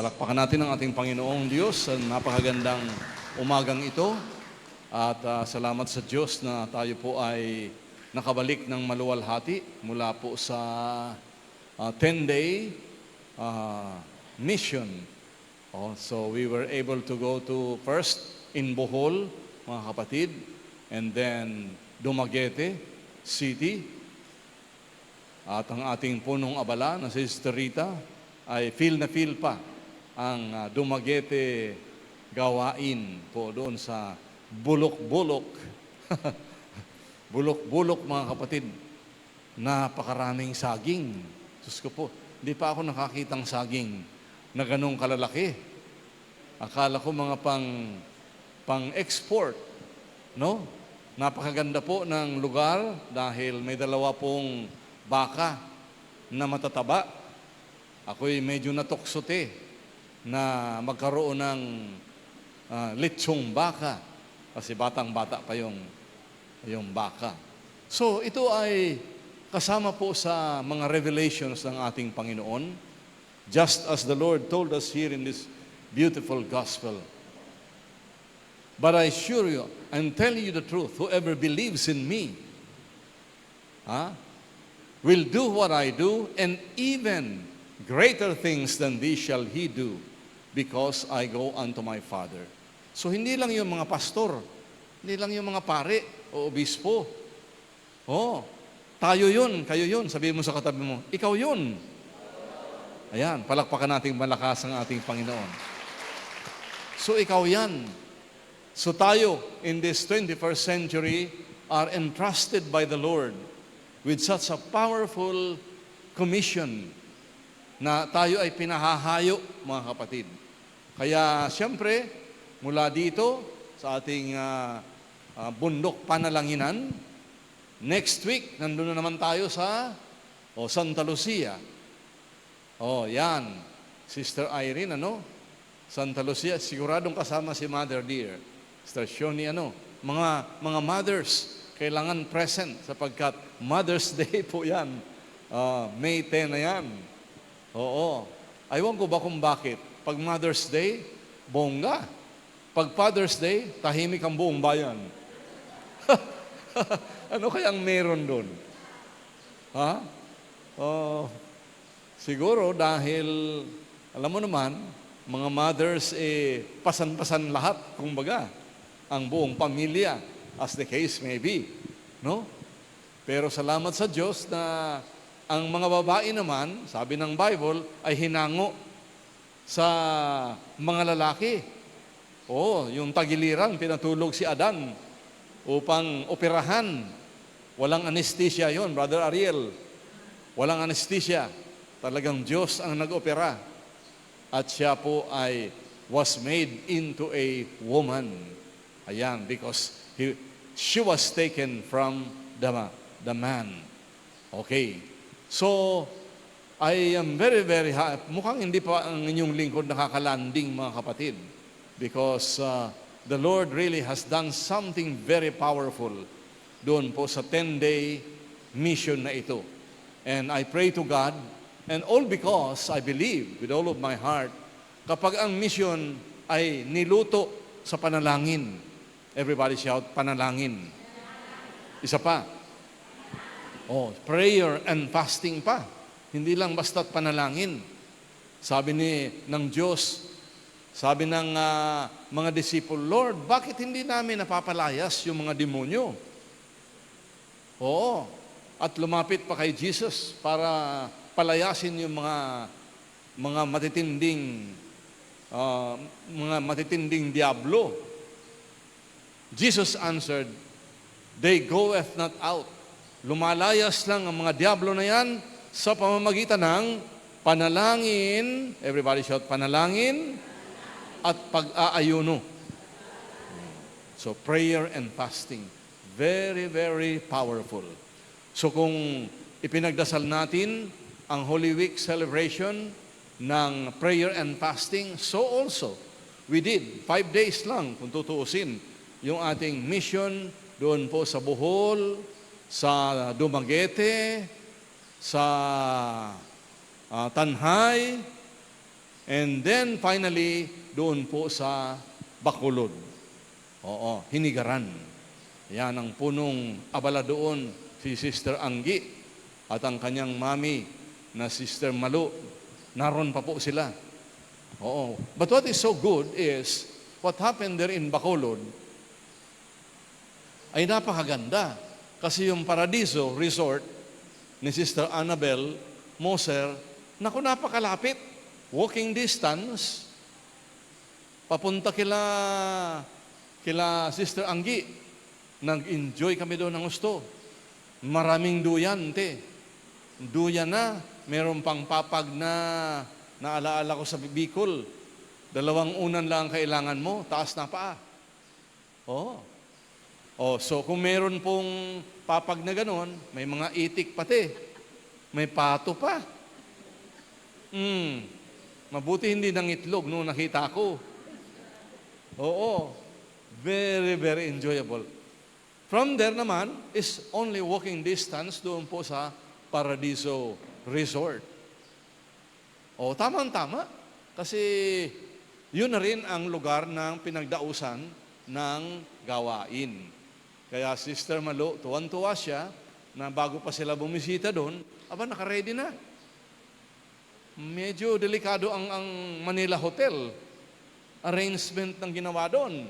Palakpakan natin ang ating Panginoong Diyos sa napakagandang umagang ito. At salamat sa Diyos na tayo po ay nakabalik ng maluwalhati mula po sa 10-day mission. So we were able to go to first in Bohol, mga kapatid, and then Dumaguete City. At ang ating punong abala na si Sister Rita ay feel na feel pa ang Dumaguete gawain po doon sa bulok-bulok. Bulok-bulok, mga kapatid. Napakaraming saging. Diyos ko po, hindi pa ako nakakitang saging na ganong kalalaki. Akala ko mga pang-export. No? Napakaganda po ng lugar dahil may dalawa pong baka na matataba. Ako'y medyo natoksote na magkaroon ng litsong baka kasi batang-bata pa yung baka. So ito ay kasama po sa mga revelations ng ating Panginoon, just as the Lord told us here in this beautiful gospel. But I assure you, I'm telling you the truth, whoever believes in me will do what I do, and even greater things than these shall he do, because I go unto my Father. So hindi lang yung mga pastor, hindi lang yung mga pare o obispo. Tayo yun, kayo yun. Sabihin mo sa katabi mo, ikaw yun. Ayan, palakpakan nating malakas ang ating Panginoon. So ikaw yan. So tayo, in this 21st century, are entrusted by the Lord with such a powerful commission na tayo ay pinahahayo, mga kapatid. Kaya siyempre, mula dito sa ating bundok panalanginan, next week, nandun na naman tayo sa Santa Lucia. Yan. Sister Irene, Santa Lucia, siguradong kasama si Mother Dear. Sister Shoni, mga mothers, kailangan present sapagkat Mother's Day po yan. May 10 na yan. Aywan ko ba kung bakit. Pag Mother's Day, bongga. Pag Father's Day, tahimik ang buong bayan. Ano kayang meron doon? Siguro dahil, alam mo naman, mga mothers, pasan-pasan lahat, kumbaga, ang buong pamilya, as the case may be. No? Pero salamat sa Diyos na ang mga babae naman, sabi ng Bible, ay hinango sa mga lalaki. Yung tagiliran, pinatulog si Adan upang operahan. Walang anesthesia yon, Brother Ariel. Walang anesthesia. Talagang Diyos ang nag-opera. At siya po ay was made into a woman. Ayan, because she was taken from the man. Okay. So, I am very, very happy. Mukhang hindi pa ang inyong lingkod nakakalanding, mga kapatid. Because the Lord really has done something very powerful doon po sa 10-day mission na ito. And I pray to God, and all because I believe with all of my heart, kapag ang mission ay niluto sa panalangin. Everybody shout, panalangin. Isa pa. Prayer and fasting pa. Hindi lang basta't panalangin. Sabi ng Diyos, sabi ng mga disipulo, Lord, bakit hindi namin napapalayas yung mga demonyo? At lumapit pa kay Jesus para palayasin yung mga matitinding diablo. Jesus answered, they goeth not out. Lumalayas lang ang mga diablo na yan sa pamamagitan ng panalangin, everybody shout, panalangin, at pag-aayuno. So, prayer and fasting. Very, very powerful. So, kung ipinagdasal natin ang Holy Week celebration ng prayer and fasting, so also, we did 5 days lang, kung tutuusin, yung ating mission doon po sa Bohol, sa Dumaguete, sa Tanhay, And then finally, doon po sa Bacolod. Oo, Hinigaran. Yan ang punong abala doon, si Sister Anggi at ang kanyang mami na Sister Malu. Naroon pa po sila. Oo. But what is so good is, what happened there in Bacolod ay napakaganda. Kasi yung Paradiso Resort ni Sister Annabel Moser, naku, napakalapit. Walking distance, papunta kila Sister Anggi. Nag-enjoy kami doon ng gusto. Maraming duyan, te. Duyan na. Meron pang papag na naalaala ko sa Bicol. 2 unan lang kailangan mo, taas na paa. So kung meron pong papag na ganon, may mga itik pati. May pato pa. Mabuti hindi ng itlog nung nakita ko. Oo. Very, very enjoyable. From there naman is only walking distance doon po sa Paradiso Resort. Tamang-tama. Kasi yun na rin ang lugar ng pinagdausan ng gawain. Kaya Sister Malu, tuwan-tuwa siya na bago pa sila bumisita doon, naka-ready na. Medyo delikado ang Manila Hotel. Arrangement ng ginawa doon,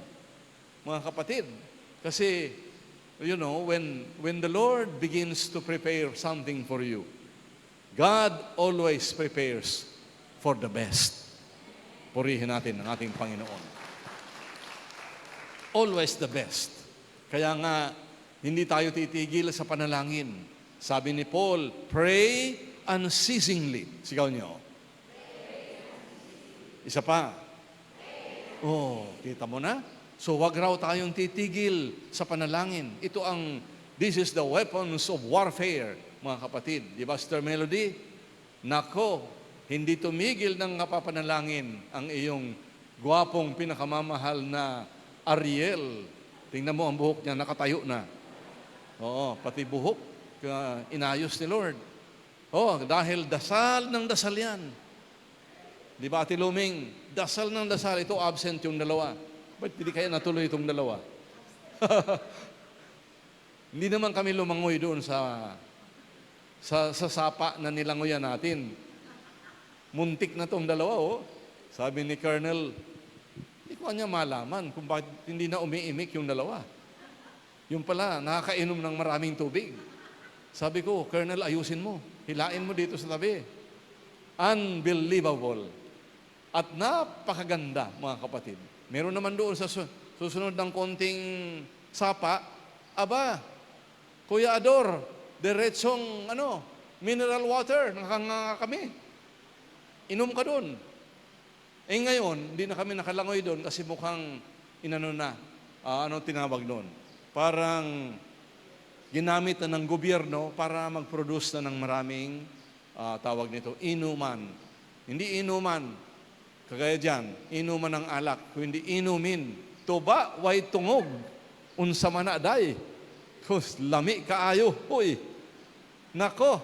mga kapatid. Kasi, when the Lord begins to prepare something for you, God always prepares for the best. Purihin natin ang ating Panginoon. Always the best. Kaya nga, hindi tayo titigil sa panalangin. Sabi ni Paul, pray unceasingly. Sigaw niyo. Isa pa. Kita mo na? So wag raw tayong titigil sa panalangin. This is the weapons of warfare, mga kapatid. Di ba, Sister Melody? Nako, hindi tumigil ng napapanalangin ang iyong gwapong pinakamamahal na Ariel. Tingnan mo ang buhok niya, nakatayo na. Pati buhok, inayos ni Lord. Dahil dasal ng dasal yan. Di ba, Ate Luming? Dasal ng dasal, ito absent yung dalawa. Ba't hindi kaya natuloy itong dalawa? Hindi naman kami lumangoy doon sa sapa na nilangoyan natin. Muntik na itong dalawa, Sabi ni Colonel, hindi ko niya malaman kung bakit hindi na umiimik yung dalawa. Yung pala, nakakainom ng maraming tubig. Sabi ko, Colonel, ayusin mo. Hilain mo dito sa tabi. Unbelievable. At napakaganda, mga kapatid. Meron naman doon sa susunod ng konting sapa, Kuya Ador, diretsong mineral water, nakanganga kami. Inom ka doon. Ngayon, hindi na kami nakalangoy doon kasi mukhang tinawag doon? Parang ginamit na ng gobyerno para mag-produce na ng maraming tawag nito, inuman. Hindi inuman. Kagaya dyan, inuman ng alak. Kung hindi inumin, tuba, way tungog. Unsa man na day. Lami kaayo. Nako.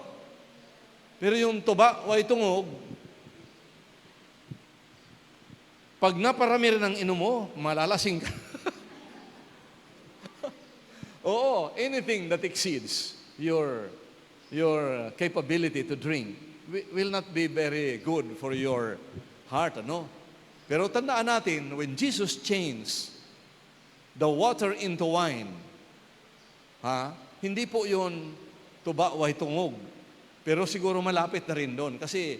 Pero yung tuba, way tungog, pag naparami rin ang inom mo, malalasing ka. Anything that exceeds your capability to drink will not be very good for your heart, Pero tandaan natin, when Jesus changed the water into wine, hindi po yun tuba way tungog. Pero siguro malapit na rin doon. Kasi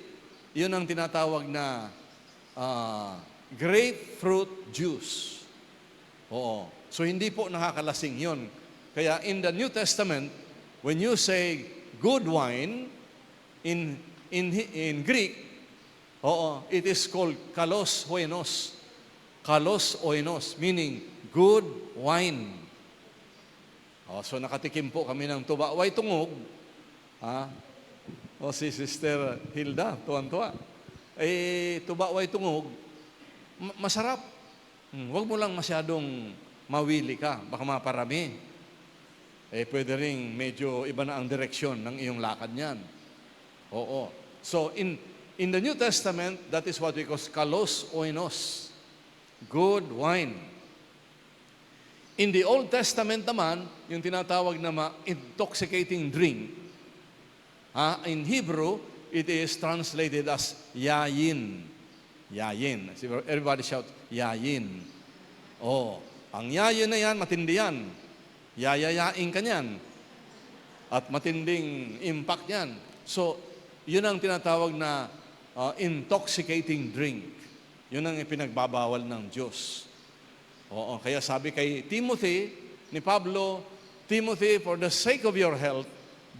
yun ang tinatawag na grapefruit juice. So hindi po nakakalasing yun. Kaya in the New Testament, when you say good wine, in Greek, it is called kalos oinos. Kalos oinos, meaning good wine. So nakatikim po kami ng tuba way tungog. Si Sister Hilda, tuwan-tuwa. Tuba way tungog, masarap. Huwag mo lang masyadong mawili ka, baka maparami. Pwede ring medyo iba na ang direksyon ng iyong lakad niyan. So, In the New Testament, that is what we call kalos oinos, good wine. In the Old Testament naman, yung tinatawag na intoxicating drink, in Hebrew, it is translated as yayin. Yayin. Everybody shout, yayin. Oh, ang yayin na yan, matindi yan. Yayayain ka niyan. At matinding impact yan. So, yun ang tinatawag na intoxicating drink. Yun ang ipinagbabawal ng Diyos. Oo, kaya sabi kay Timothy, ni Pablo, Timothy, for the sake of your health,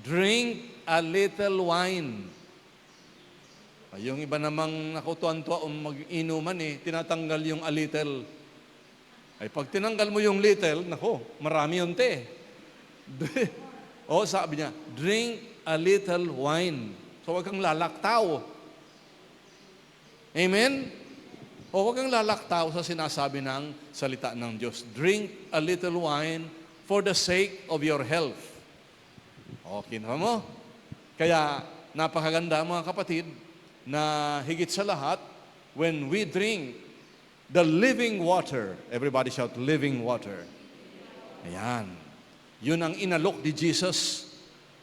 drink a little wine. Yung iba namang nakutuan-tuwa mag-inuman tinatanggal yung a little. Ay pag tinanggal mo yung little, nako, marami yun sabi niya, drink a little wine. So wag kang lalaktaw. Amen? Huwag kang lalaktaw sa sinasabi ng salita ng Diyos. Drink a little wine for the sake of your health. Okay na mo? Kaya napakaganda mga kapatid, na higit sa lahat, when we drink the living water, everybody shout, living water. Ayan. Yun ang inalok ni Jesus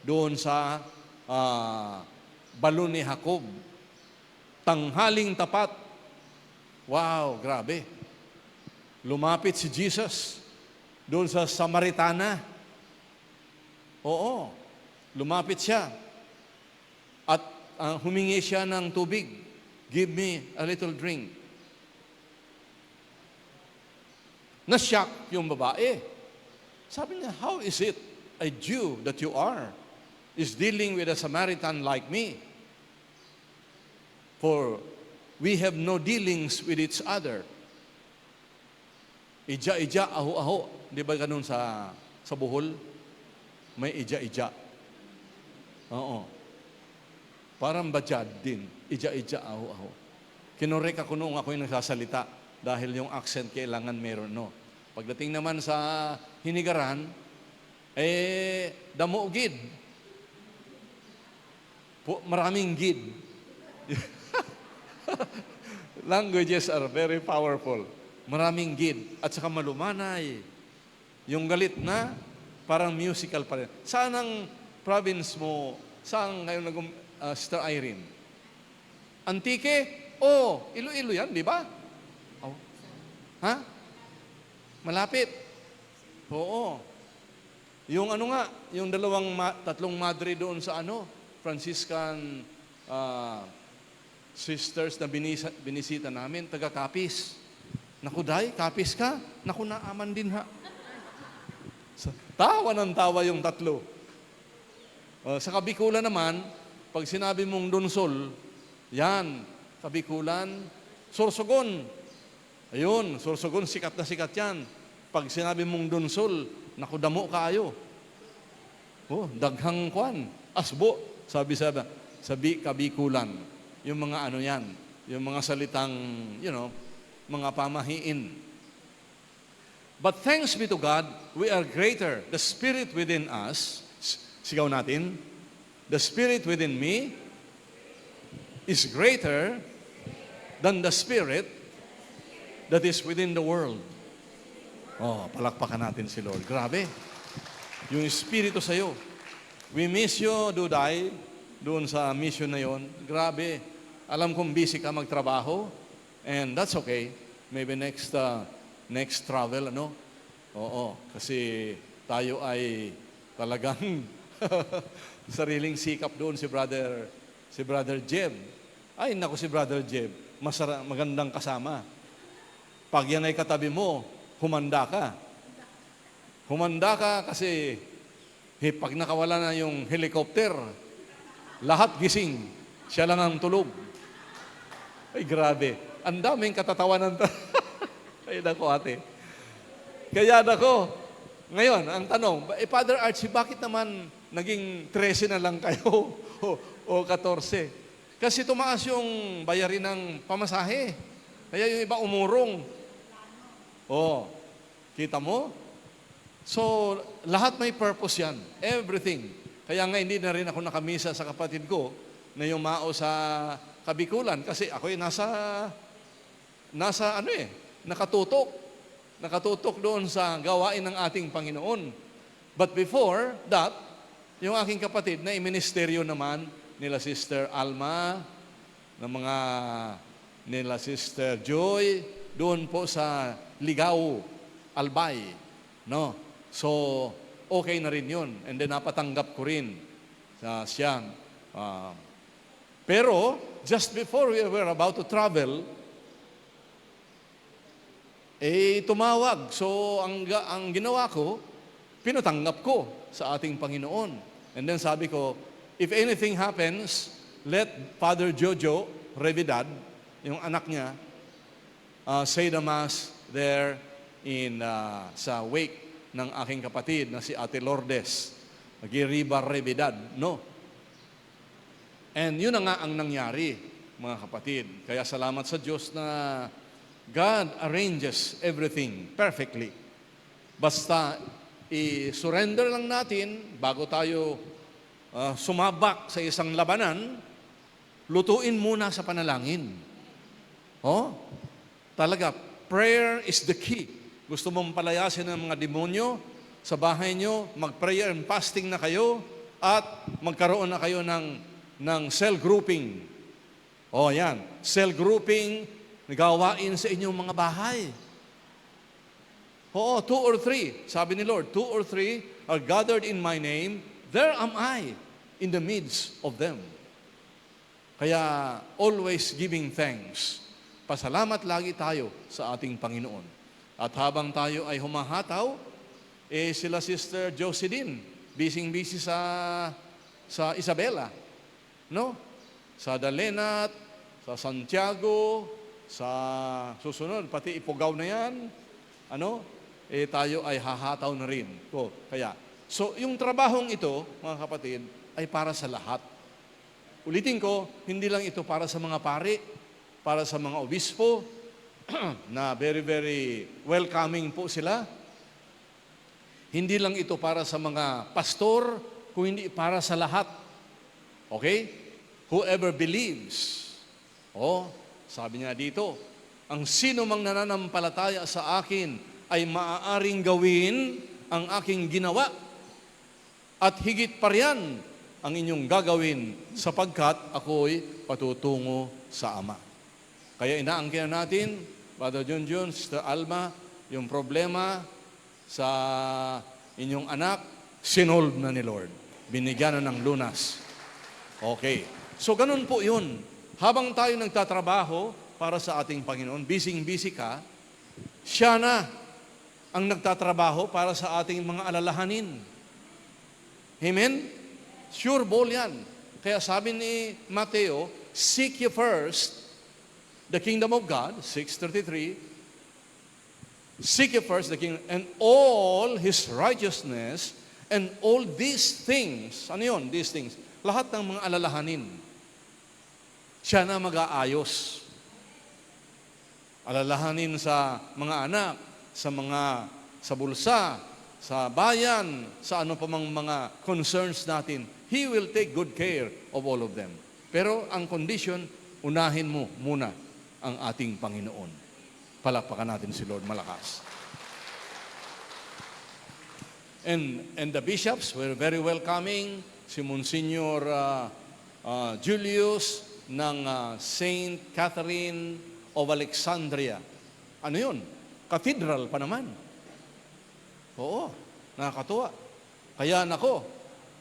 doon sa balon ni Jacob. Tanghaling tapat. Wow, grabe. Lumapit si Jesus doon sa Samaritana. Oo, lumapit siya. At humingi siya ng tubig. Give me a little drink. Nasyak yung babae. Sabi niya, how is it a Jew that you are is dealing with a Samaritan like me? For we have no dealings with each other. Ija-ija, aho-aho. Di ba ganun sa Bohol? May ija-ija. Oo. Parang badyad din. Ija-ija, aho-aho. Kinorek ako noong ako'y nagsasalita dahil yung accent kailangan meron, no? Pagdating naman sa hinigaran, damo gid. Maraming gid. Languages are very powerful. Maraming gid. At saka malumanay. Yung galit na, parang musical pa rin. Saan ang province mo? Saan ngayon Sister Irene? Antique? Oh, Iloilo yan, di ba? Oh. Ha? Malapit. Oo. Yung yung tatlong madre doon sa Franciscan sisters na binisita namin, taga Capiz. Naku, day, Capiz ka? Naku, naaman din ha. Tawa ng tawa yung tatlo. Sa Kabikulan naman, pag sinabi mong Donsol, yan, Kabikulan, Sorsogon. Ayun, Sorsogon, sikat na sikat yan. Pag sinabi mong Donsol, nakudamo kaayo. Oh, daghang kwan. Asbo, sabi Kabikulan. Yung mga yan, yung mga salitang, mga pamahiin. But thanks be to God, we are greater. The Spirit within us, sigaw natin, the Spirit within me is greater than the Spirit that is within the world. Oh, palakpakan natin si Lord. Grabe. Yung Espiritu sa'yo. We miss you, Duday, doon sa mission na yon. Grabe. Alam kong busy ka magtrabaho, and that's okay. Maybe next travel, Oo, kasi tayo ay talagang sariling sikap doon si Brother Jeb. Ay, naku si Brother Jeb, magandang kasama. Pag yan ay katabi mo, humanda ka. Humanda ka kasi pag nakawala na yung helicopter, lahat gising. Siya lang ang tulog. Ay, grabe. Ang daming katatawanan. Ay, nako ate. Kaya nako, ngayon, ang tanong, Father Archie, bakit naman naging 13 na lang kayo o 14? Kasi tumaas yung bayarin ng pamasahe. Kaya yung iba umurong. Oh, kita mo? So, lahat may purpose yan. Everything. Kaya nga hindi na rin ako nakamisa sa kapatid ko na yumao sa kabikulan kasi ako'y nasa ano nakatutok. Nakatutok doon sa gawain ng ating Panginoon. But before that, yung aking kapatid na iministeryo naman nila Sister Alma, ng mga nila Sister Joy, doon po sa Ligao, Albay. No? So, okay na rin yun. And then napatanggap ko rin sa siyang. Pero, just before we were about to travel, tumawag. So, ang ginawa ko, pinatanggap ko sa ating Panginoon. And then sabi ko, if anything happens, let Father Jojo Revidad, yung anak niya, say the Mass there sa wake ng aking kapatid na si Ate Lourdes, Giriba Revidad, no? And yun na nga ang nangyari, mga kapatid. Kaya salamat sa Diyos na God arranges everything perfectly. Basta i-surrender lang natin bago tayo sumabak sa isang labanan, lutuin muna sa panalangin. Talaga, prayer is the key. Gusto mong palayasin ng mga demonyo sa bahay nyo, mag-prayer and fasting na kayo, at magkaroon na kayo ng cell grouping. Yan. Cell grouping, gawain sa inyong mga bahay. 2 or 3. Sabi ni Lord, 2 or 3 are gathered in my name, there am I in the midst of them. Kaya, always giving thanks. Pasalamat lagi tayo sa ating Panginoon. At habang tayo ay humahataw, sila Sister Josie din, busy sa Isabela. No? Sa Dalenat, sa Santiago, sa susunod, pati Ipugaw na yan, tayo ay hahataw na rin. So, yung trabahong ito, mga kapatid, ay para sa lahat. Ulitin ko, hindi lang ito para sa mga pari, para sa mga obispo, na very, very welcoming po sila. Hindi lang ito para sa mga pastor, kundi para sa lahat. Okay? Whoever believes. Sabi niya dito, ang sino mang nananampalataya sa akin ay maaaring gawin ang aking ginawa at higit pa riyan ang inyong gagawin sapagkat ako'y patutungo sa Ama. Kaya inaangkin natin, Father Junjun, Sister Alma, yung problema sa inyong anak, sinolve na ni Lord. Binigyan na ng lunas. Okay. So, ganun po yun. Habang tayo nagtatrabaho para sa ating Panginoon, busy ka, siya na ang nagtatrabaho para sa ating mga alalahanin. Amen? Sure ball yan. Kaya sabi ni Mateo, seek ye first the kingdom of God, 6:33, seek ye first the kingdom, and all His righteousness, and all these things, ano yun, these things? Lahat ng mga alalahanin, siya na mag-aayos. Alalahanin sa mga anak, sa bulsa, sa bayan, sa ano pa mang mga concerns natin. He will take good care of all of them. Pero ang condition, unahin mo muna ang ating Panginoon. Palakpakan natin si Lord malakas. And the bishops were very welcoming. Si Monsignor Julius ng Saint Catherine of Alexandria. Ano yun? Cathedral pa naman. Oo, nakakatuwa. Kaya nako,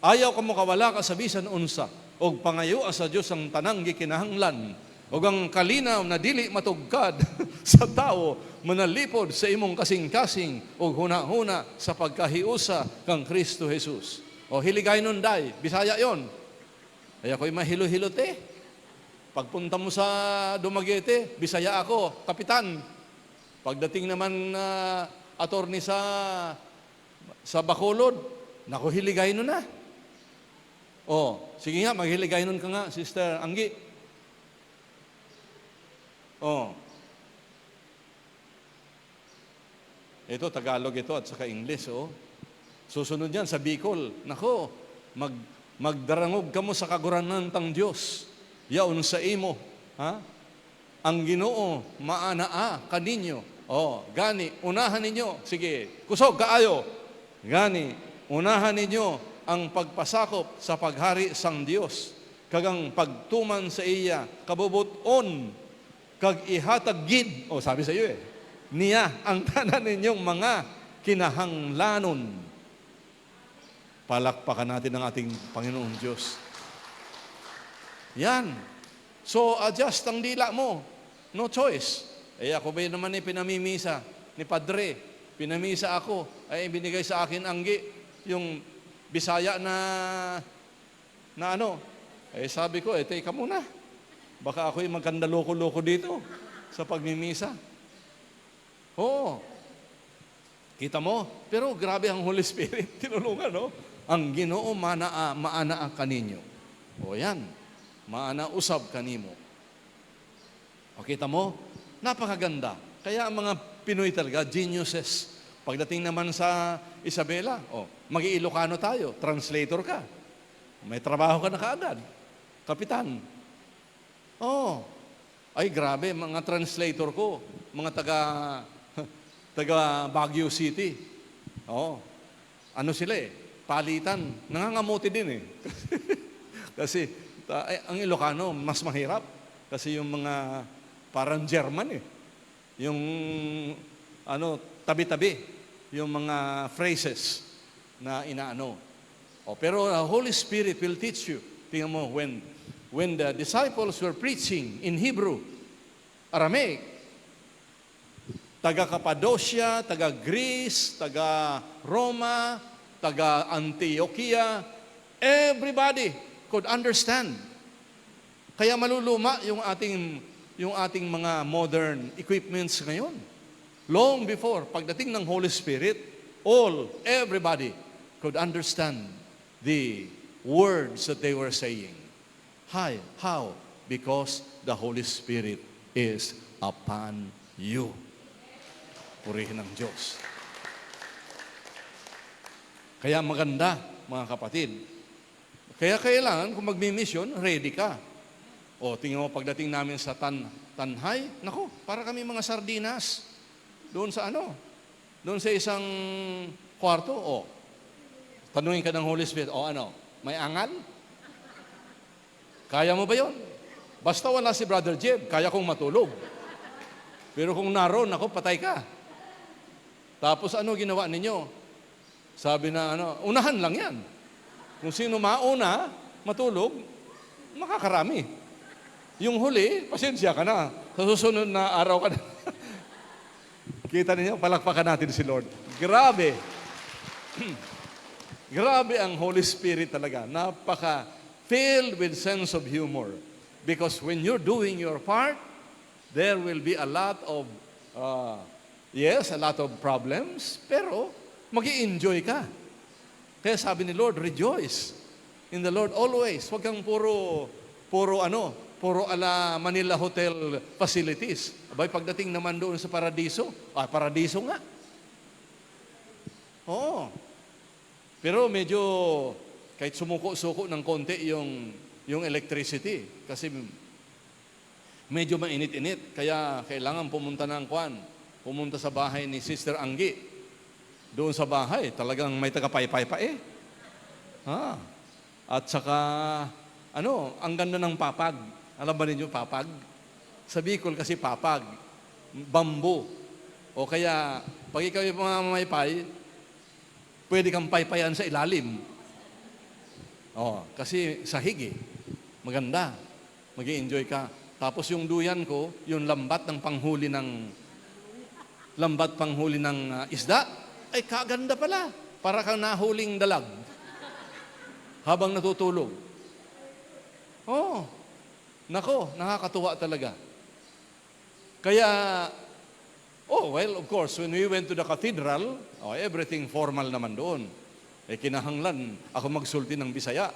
ayaw ka mo kawala ka sa bisan unsa, og pangayo sa Dios ang tanang gikinahanglan, og ang kalinaw na dili matugkad sa tao, manalipod sa imong kasing-kasing, og huna-huna sa pagkahiusa kang Kristo Jesus. O hiligay nun day, Bisaya yon. Kaya ko'y mahilo-hilote. Pagpunta mo sa Dumaguete, Bisaya ako, kapitan. Pagdating naman attorney sa Bacolod, naku, hiligay nun na. Sige nga, maghiligay nun ka nga, Sister Anggi. Ito, Tagalog ito at saka English, Susunod yan sa Bicol. Nako, magdarangog ka mo sa kaguranan tang Diyos. Yaon sa imo, Ha? Ang Ginoo maanaa kaninyo. Gani, unahan ninyo. Sige, kusog kaayo. Gani, unahan ninyo ang pagpasakop sa paghari sang Dios. Kagang pagtuman sa iya, kabubuton, kag ihatag gid. Sabi sa iyo niya ang tanan ninyong mga kinahanglanon. Palakpakan natin ang ating Panginoong Diyos. Yan. So, adjust ang dila mo. No choice. Ako ba naman pinamimisa ni Padre? Pinamisa ako. Binigay sa akin anggi. Yung Bisaya na ano. Sabi ko, teka muna. Baka ako'y magkandaloko-loko dito sa pagmimisa. Kita mo? Pero grabe ang Holy Spirit. Tinulungan, no? Ang Ginoo maana kaninyo. Yan. Maana usab kanimo. Kita mo? Napakaganda. Kaya ang mga Pinoy talaga, geniuses. Pagdating naman sa Isabela, mag-iilocano tayo. Translator ka. May trabaho ka na kaagad. Kapitan. Ay grabe, mga translator ko. Mga taga Baguio City. Ano sila palitan. Nangangamuti din Kasi ang Ilocano, mas mahirap. Kasi yung mga parang German Yung tabi-tabi. Yung mga phrases na inaano. Pero the Holy Spirit will teach you. Tingnan mo, when the disciples were preaching in Hebrew, Aramaic, taga Cappadocia, taga Greece, taga Roma, taga Antioquia, everybody could understand. Kaya maluluma yung ating mga modern equipments ngayon. Long before, pagdating ng Holy Spirit, everybody could understand the words that they were saying. How? Because the Holy Spirit is upon you. Purihin ng Diyos. Kaya maganda, mga kapatid. Kaya kailangan, kung magmi-mission, ready ka. Tingnan mo, pagdating namin sa Tanhay, para kami mga sardinas. Doon sa isang kwarto, tanungin ka ng Holy Spirit, may angal? Kaya mo ba yon? Basta wala si Brother Jeb, kaya kong matulog. Pero kung naroon ako, patay ka. Tapos ginawa ninyo? Sabi na unahan lang yan. Kung sino mauna, matulog, makakarami. Yung huli, pasensya ka na. Sa susunod na araw ka na. Kita ninyo, palakpakan natin si Lord. Grabe. Grabe ang Holy Spirit talaga. Filled with sense of humor. Because when you're doing your part, there will be a lot of, a lot of problems, pero mag-i-enjoy ka. Kaya sabi ni Lord, rejoice in the Lord always. Huwag kang puro ala Manila Hotel facilities. Abay, pagdating naman doon sa paradiso, paradiso nga. Pero medyo, kahit sumuko-suko ng konti yung electricity, kasi medyo mainit-init, kaya kailangan pumunta pumunta sa bahay ni Sister Anggi. Doon sa bahay, talagang may tagapaypay pa At saka, ang ganda ng papag. Alam ba ninyo, papag? Sa Bicol kasi papag, bamboo. O kaya, pag ikaw yung mamamaypay, pwede kang paypayan sa ilalim. Kasi sahig maganda. Mag-i-enjoy ka. Tapos yung duyan ko, yung lambat panghuli ng isda, ay kaganda pala. Para kang nahuling dalag. Habang natutulog. Nakakatuwa talaga. Kaya, of course, when we went to the cathedral, everything formal naman doon. Kinahanglan, ako magsulti ng Bisaya.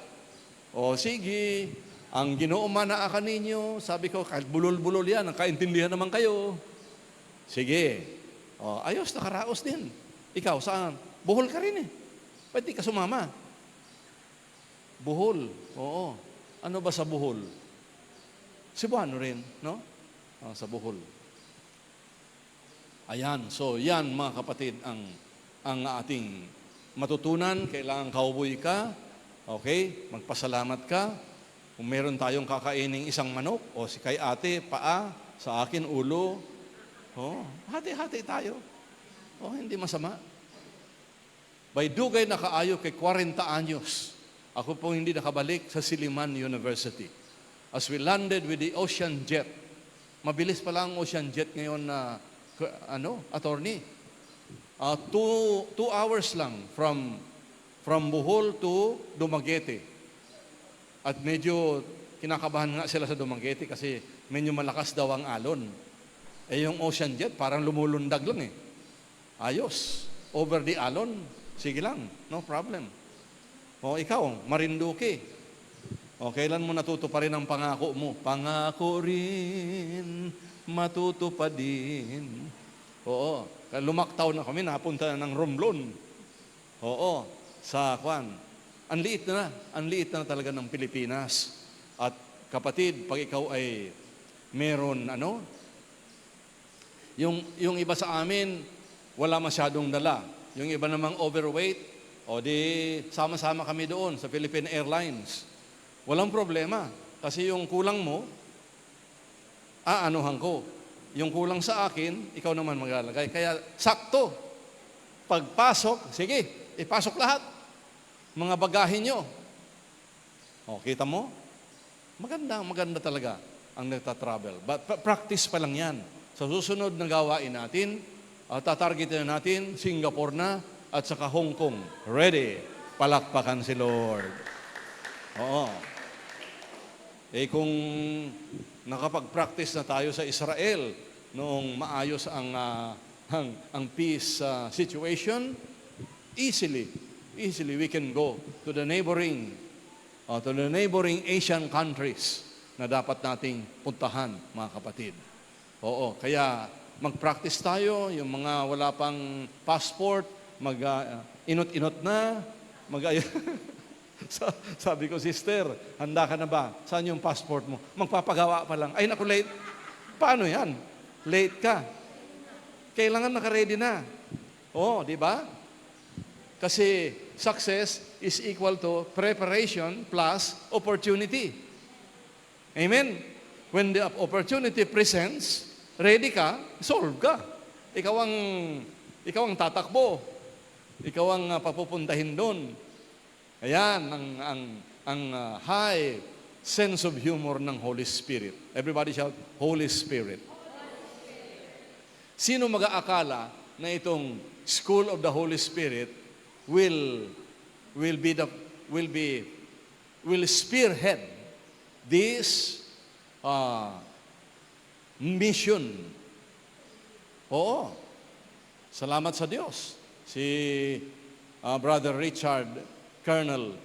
Sige, ang Ginoo manaa kaninyo. Sabi ko, kahit bulol-bulol yan, nakaintindihan naman kayo. Sige. Ayos, nakaraos din. Ikaw, saan? Buhol ka rin Pwede ka sumama. Buhol, oo. Ano ba sa buhol? Cebuano rin, no? Sa Bohol. Ayan, so yan mga kapatid ang ating matutunan. Kailangan kauboy ka, okay? Magpasalamat ka. Kung meron tayong kakaining isang manok, o si kay ate, paa, sa akin, ulo, hati-hati tayo. Hindi masama. By dugay nakaayo kay 40 anyos, ako po hindi nakabalik sa Silliman University. As we landed with the Ocean Jet, mabilis pala ang Ocean Jet ngayon na attorney. 2 hours lang from Bohol to Dumaguete. At medyo kinakabahan nga sila sa Dumaguete kasi medyo malakas daw ang alon. Yung Ocean Jet parang lumulundag lang eh. Ayos. Over the alon, sige lang, no problem. Ikaw, Marinduque. Kailan mo natutuparin ang pangako mo? Pangako rin, matutupad din. Lumaktaw na kami, napunta na ng Romblon. Sa Kwan. Ang liit na talaga ng Pilipinas. At kapatid, pag ikaw ay meron, yung iba sa amin, wala masyadong dala. Yung iba namang overweight, di sama-sama kami doon sa Philippine Airlines. Walang problema. Kasi yung kulang mo, aanuhan ko. Yung kulang sa akin, ikaw naman maglalagay. Kaya sakto. Pagpasok, sige, ipasok lahat. Mga bagahe nyo. Kita mo? Maganda talaga ang nagtatravel. But practice pa lang yan. Sa susunod na gawain natin, tatargetin natin Singapore na at saka Hong Kong. Ready? Palakpakan si Lord. Kung nakapag-practice na tayo sa Israel noong maayos ang peace situation, easily we can go to the neighboring Asian countries na dapat nating puntahan, mga kapatid. Kaya mag-practice tayo, yung mga wala pang passport, inot-inot na, sabi ko, sister, handa ka na ba? Saan yung passport mo? Magpapagawa pa lang. Ay, naku, late. Paano yan? Late ka. Kailangan naka-ready na. Di ba? Kasi success is equal to preparation plus opportunity. Amen? When the opportunity presents, ready ka, solve ka. Ikaw ang tatakbo. Ikaw ang papupuntahin doon. Ayan, ang high sense of humor ng Holy Spirit. Everybody shout, Holy Spirit. Sino mag-aakala na itong School of the Holy Spirit will spearhead this mission? Salamat sa Diyos. Si Brother Colonel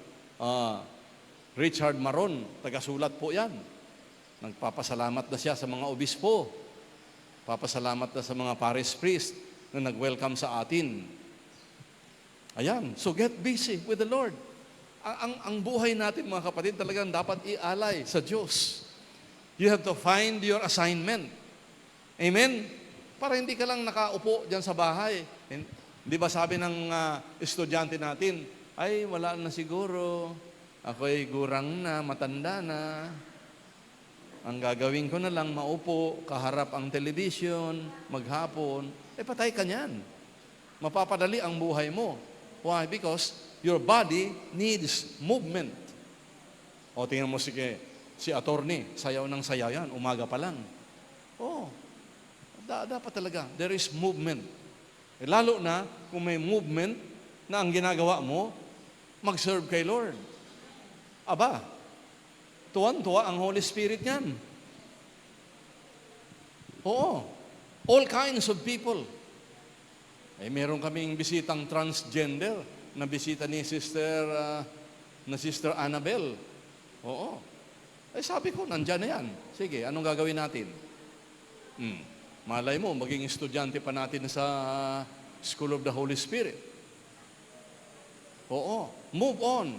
Richard Maron, taga-sulat po yan. Nagpapasalamat na siya sa mga obispo. Papasalamat na sa mga parish priest na nag-welcome sa atin. Ayan, so get busy with the Lord. Ang buhay natin, mga kapatid, talagang dapat ialay sa Diyos. You have to find your assignment. Amen? Para hindi ka lang nakaupo dyan sa bahay. Di ba sabi ng estudyante natin, ay, wala na siguro. Ako'y gurang na, matanda na. Ang gagawin ko na lang, maupo, kaharap ang television, maghapon. Patay ka niyan. Mapapadali ang buhay mo. Why? Because your body needs movement. Tingnan mo si attorney, sayaw ng sayaw yan, umaga pa lang. Dapat talaga, there is movement. Lalo na, kung may movement na ang ginagawa mo, mag-serve kay Lord. Aba, tuwan-tuwa ang Holy Spirit niyan. All kinds of people. Meron kaming bisitang transgender na bisita ni Sister Annabel. Sabi ko, nandyan na yan. Sige, anong gagawin natin? Malay mo, maging estudyante pa natin sa School of the Holy Spirit. Move on.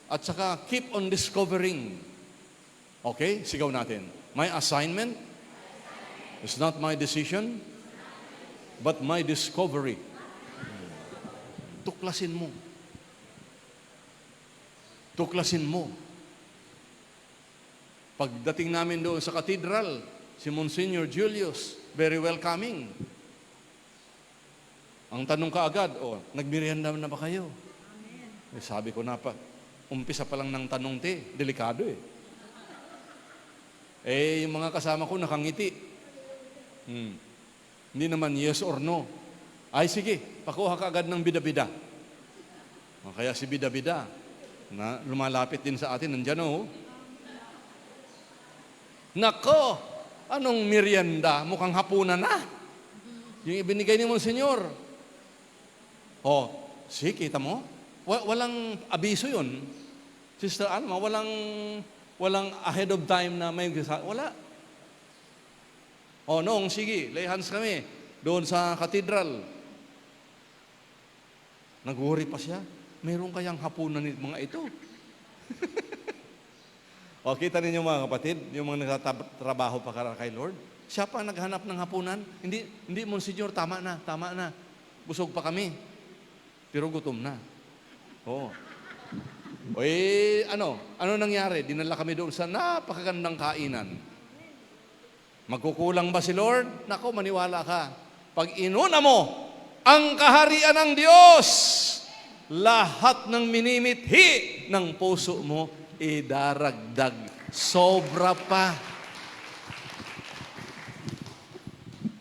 At saka, keep on discovering Okay, sigaw natin. My assignment is not my decision, but my discovery. Tuklasin mo. Tuklasin mo. Pagdating namin doon sa cathedral, si Monsignor Julius, very welcoming. Ang tanong kaagad, nagmerienda na ba kayo? Amen. Sabi ko na pa, umpisa pa lang ng tanong delikado yung mga kasama ko nakangiti. Hindi naman yes or no. Ay sige, pakuha ka agad ng bida-bida. Kaya si bida-bida, na lumalapit din sa atin, nandyan Nako, anong merienda? Mukhang hapunan na. Yung ibinigay ni Monsignor. Sige, kita mo? Walang abiso yun. Sister Alma, walang ahead of time na may wala. Noong, sige, lay hands kami doon sa cathedral. Nag-worry pa siya. Meron kayang hapunan ng mga ito? Kita ninyo mga kapatid, yung mga nagtatrabaho pa kay Lord. Siya pa naghanap ng hapunan. Hindi Monsignor, tama na. Busog pa kami. Pero gutom na. Ano nangyari? Dinala kami doon sa napakagandang kainan. Magkukulang ba si Lord? Nako, maniwala ka. Pag inuna mo ang kaharian ng Diyos, lahat ng minimithi ng puso mo, idaragdag. Sobra pa.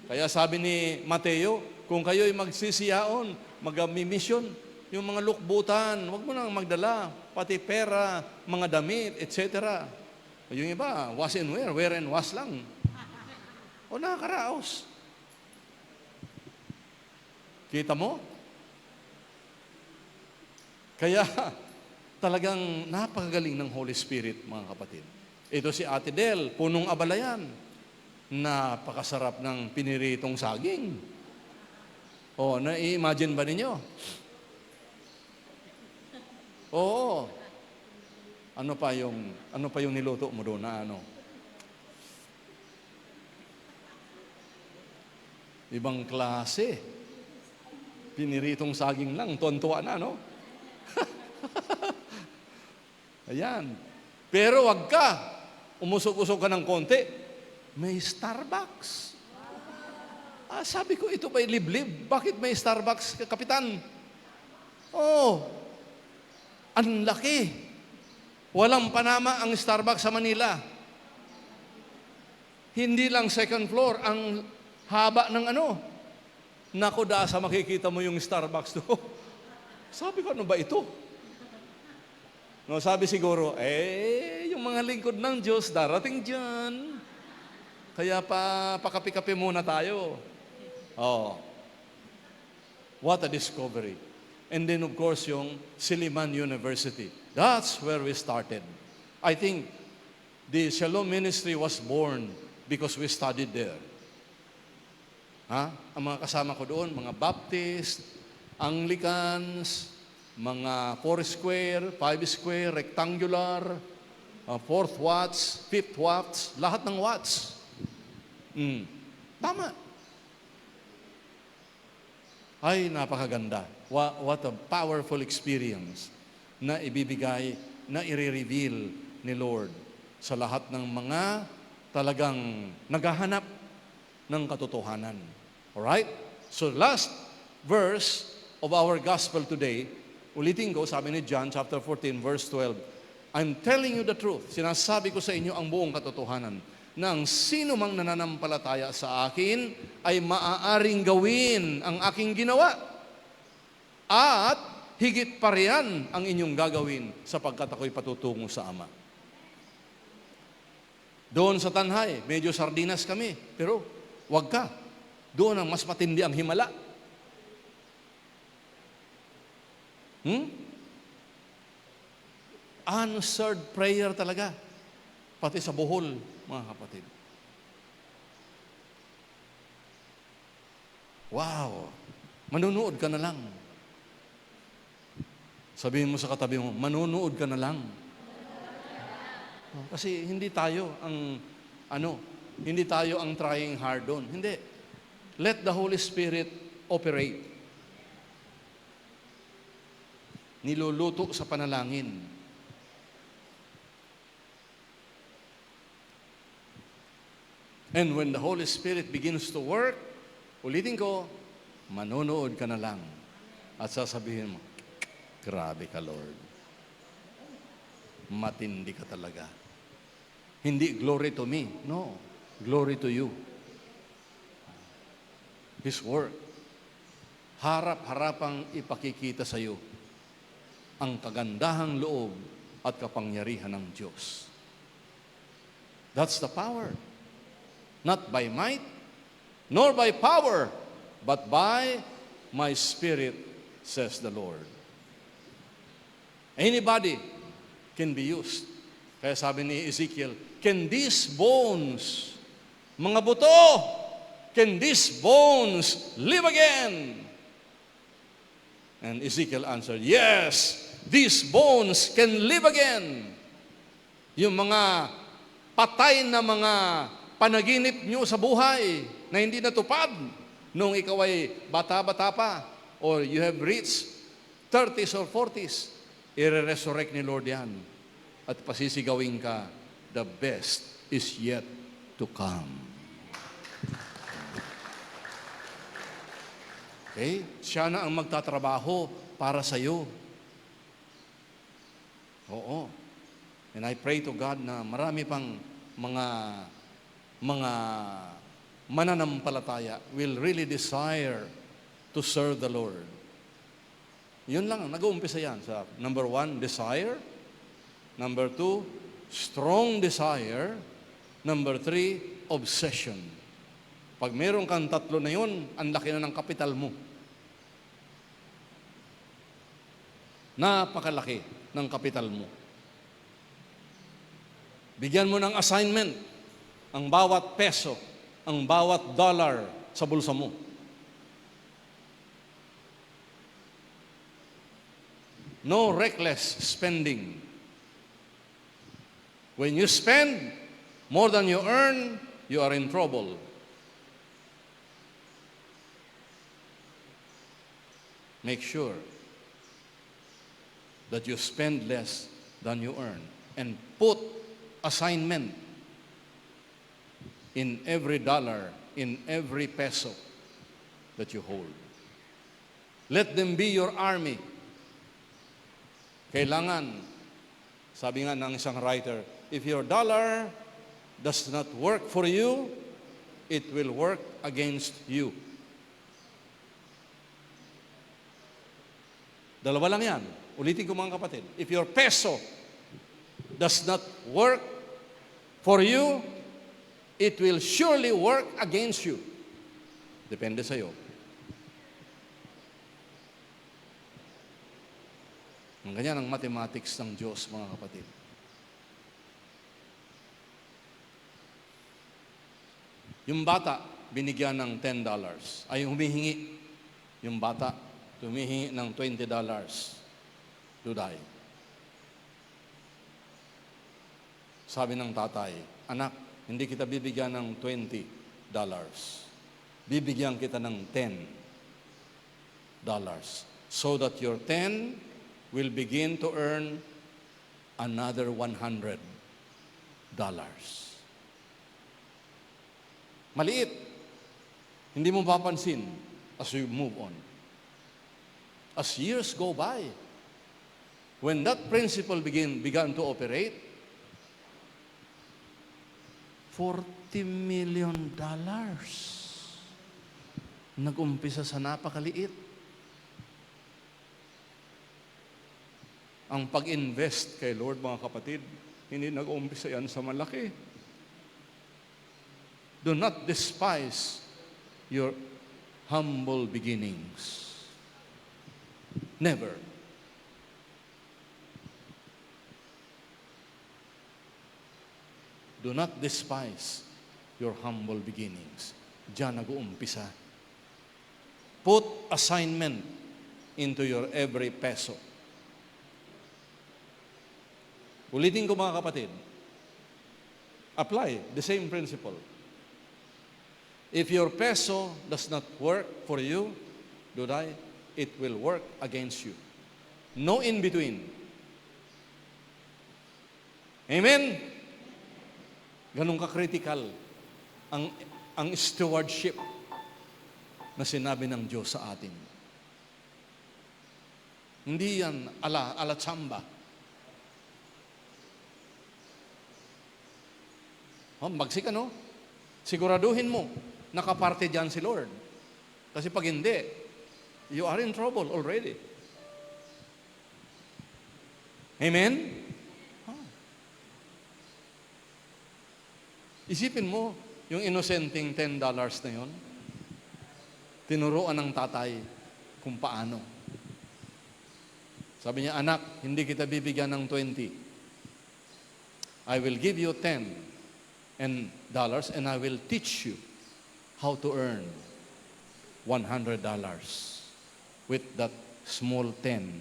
Kaya sabi ni Mateo, kung kayo'y magsisiyaon, mag-mission, yung mga lukbutan, huwag mo nang magdala, pati pera, mga damit, etc. Yung iba, was and wear and was lang. Nakakaraos. Kita mo? Kaya, talagang napakagaling ng Holy Spirit, mga kapatid. Ito si Ate Del, punong abalayan. Napakasarap ng piniritong saging. Na-imagine ba ninyo? Ano pa yung niluto mo doon na Ibang klase. Piniritong saging lang, tuwan-tuwa na, Ayan. Pero wag ka. Umusog-usog ka ng konti. May Starbucks. Sabi ko, ito ba'y liblib? Bakit may Starbucks, Kapitan? Ang laki. Walang panama ang Starbucks sa Manila. Hindi lang second floor, ang haba ng Naku, sa makikita mo yung Starbucks to. Sabi ko, ano ba ito? Sabi siguro, yung mga lingkod ng Diyos, darating dyan. Kaya pakapi-kapi muna tayo. What a discovery. And then, of course, yung Silliman University. That's where we started. I think the Shalom Ministry was born because we studied there. Ang mga kasama ko doon, mga Baptist, Anglicans, mga 4 square, 5 square, rectangular, 4th watts, 5th watts, lahat ng watts. Tama. Ay, napakaganda. What a powerful experience na ibibigay, na i-reveal ni Lord sa lahat ng mga talagang naghahanap ng katotohanan. Alright? So last verse of our gospel today, ulitin ko, sabi ni John chapter 14 verse 12, I'm telling you the truth. Sinasabi ko sa inyo ang buong katotohanan na ang sino mang nananampalataya sa akin ay maaaring gawin ang aking ginawa. At higit pa riyan ang inyong gagawin sapagkat ako'y patutungo sa Ama. Doon sa Tanhay, medyo sardinas kami, pero wag ka. Doon ang mas matindi ang himala. Answered prayer talaga. Pati sa Bohol, mga kapatid. Wow! Manunood ka na lang. Sabihin mo sa katabi mo, manunood ka na lang. Kasi hindi tayo hindi tayo ang trying hard doon. Hindi. Let the Holy Spirit operate. Niluluto sa panalangin. And when the Holy Spirit begins to work, ulitin ko, manonood ka na lang. At sasabihin mo, grabe ka, Lord. Matindi ka talaga. Hindi glory to me. No, glory to you. His work. Harap-harapang ipakikita sa iyo ang kagandahang loob at kapangyarihan ng Diyos. That's the power. Not by might, nor by power, but by my Spirit, says the Lord. Anybody can be used. Kaya sabi ni Ezekiel, can these bones, mga buto, can these bones live again? And Ezekiel answered, yes, these bones can live again. Yung mga patay na mga panaginip nyo sa buhay na hindi natupad nung ikaw ay bata-bata pa or you have reached 30s or 40s, i-resurrect ni Lord yan. At pasisigawin ka, the best is yet to come. Okay? Siya na ang magtatrabaho para sa iyo. Oo. And I pray to God na marami pang mga mananampalataya will really desire to serve the Lord. Yun lang, nag-uumpisa yan sa number 1, desire. Number 2, strong desire. Number 3, obsession. Pag meron kang tatlo na yun, ang laki na ng kapital mo. Napakalaki ng kapital mo. Bigyan mo ng assignment ang bawat peso, ang bawat dollar sa bulsa mo. No reckless spending. When you spend more than you earn, you are in trouble. Make sure that you spend less than you earn and put assignment in every dollar, in every peso that you hold. Let them be your army. Kailangan, sabi nga ng isang writer, if your dollar does not work for you, it will work against you. Dalawa lang yan. Ulitin ko mga kapatid. If your peso does not work for you, it will surely work against you. Depende sa iyo. Ang ganyan ang mathematics ng Diyos, mga kapatid. Yung bata, binigyan ng $10. Ay humihingi. Yung bata, humihingi ng $20. Duday. Sabi ng tatay, anak, hindi kita bibigyan ng $20. Bibigyan kita ng $10. So that your 10 will begin to earn another $100. Maliit. Hindi mo papansin as you move on. As years go by, when that principle began to operate, $40 million. Nag-umpisa sa napakaliit. Ang pag-invest kay Lord, mga kapatid, hindi nag-umpisa yan sa malaki. Do not despise your humble beginnings. Never. Do not despise your humble beginnings. Diyan nag-uumpisa. Put assignment into your every peso. Ulitin ko mga kapatid, Apply the same principle. If your peso does not work for you, it will work against you. No in between. Amen? Ganun ka-critical ang stewardship na sinabi ng Diyos sa atin. Hindi yan ala tsamba. Magsik ano? Siguraduhin mo, nakaparte dyan si Lord. Kasi pag hindi, you are in trouble already. Amen? Isipin mo, yung innocenteng $10 na yon, tinuruan ng tatay kung paano. Sabi niya, anak, hindi kita bibigyan ng 20. I will give you $10 and I will teach you how to earn $100 with that small 10.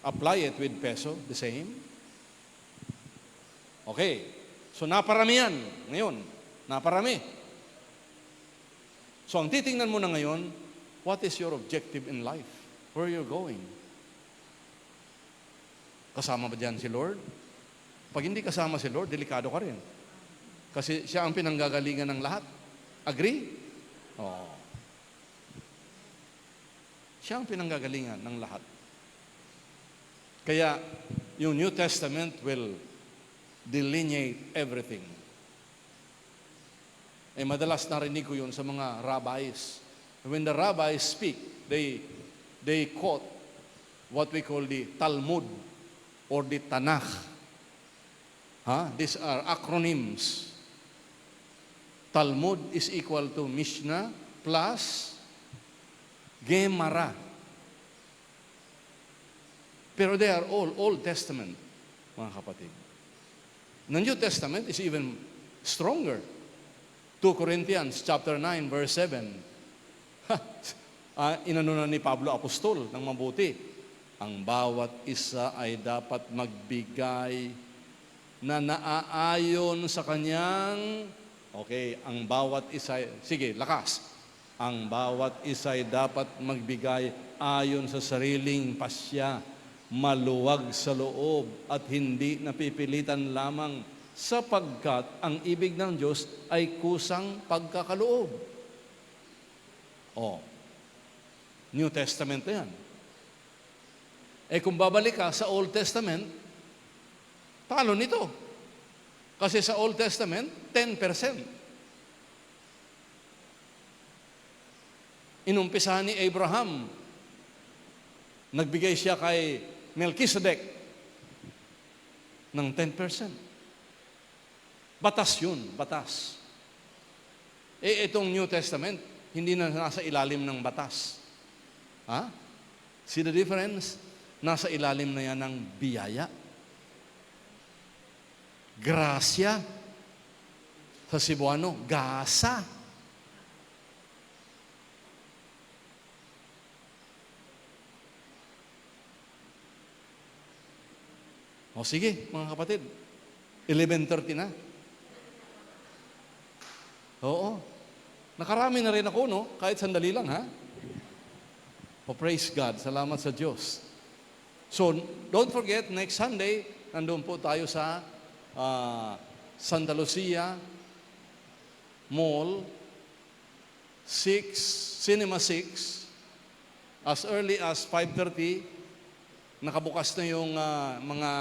Apply it with peso, the same. Okay. So, naparami yan. Ngayon, naparami. So, ang titingnan mo na ngayon, what is your objective in life? Where you're going? Kasama ba dyan si Lord? Pag hindi kasama si Lord, delikado ka rin. Kasi siya ang pinanggagalingan ng lahat. Agree? Oh. Siya ang pinanggagalingan ng lahat. Kaya, yung New Testament will delineate everything. Madalas narinig ko yun sa mga rabbis. When the rabbis speak, they quote what we call the Talmud or the Tanakh. These are acronyms. Talmud is equal to Mishnah plus Gemara. Pero they are all Old Testament, mga kapatid. The New Testament is even stronger. 2 Corinthians chapter 9 verse 7. Inano na ni Pablo Apostol ng mabuti. Ang bawat isa ay dapat magbigay na naaayon sa kanyang, ang bawat isa, sige, lakas. Ang bawat isa ay dapat magbigay ayon sa sariling pasya, maluwag sa loob at hindi napipilitan lamang sapagkat ang ibig ng Diyos ay kusang pagkakaloob. New Testament na yan. Kung babalik ka sa Old Testament, talo nito. Kasi sa Old Testament, 10%. Inumpisahan ni Abraham, nagbigay siya kay Melchizedek ng 10%. Batas yun, batas. Itong New Testament, hindi na nasa ilalim ng batas. See the difference? Nasa ilalim na yan ng biyaya. Grasya. Sa Cebuano, gasa. Sige, mga kapatid. 11:30 na. Oo. Nakarami na rin ako, no? Kahit sandali lang, ha? Praise God. Salamat sa Diyos. So, don't forget, next Sunday, nandun po tayo sa Santa Lucia Mall, Cinema 6, as early as 5:30, nakabukas na yung mga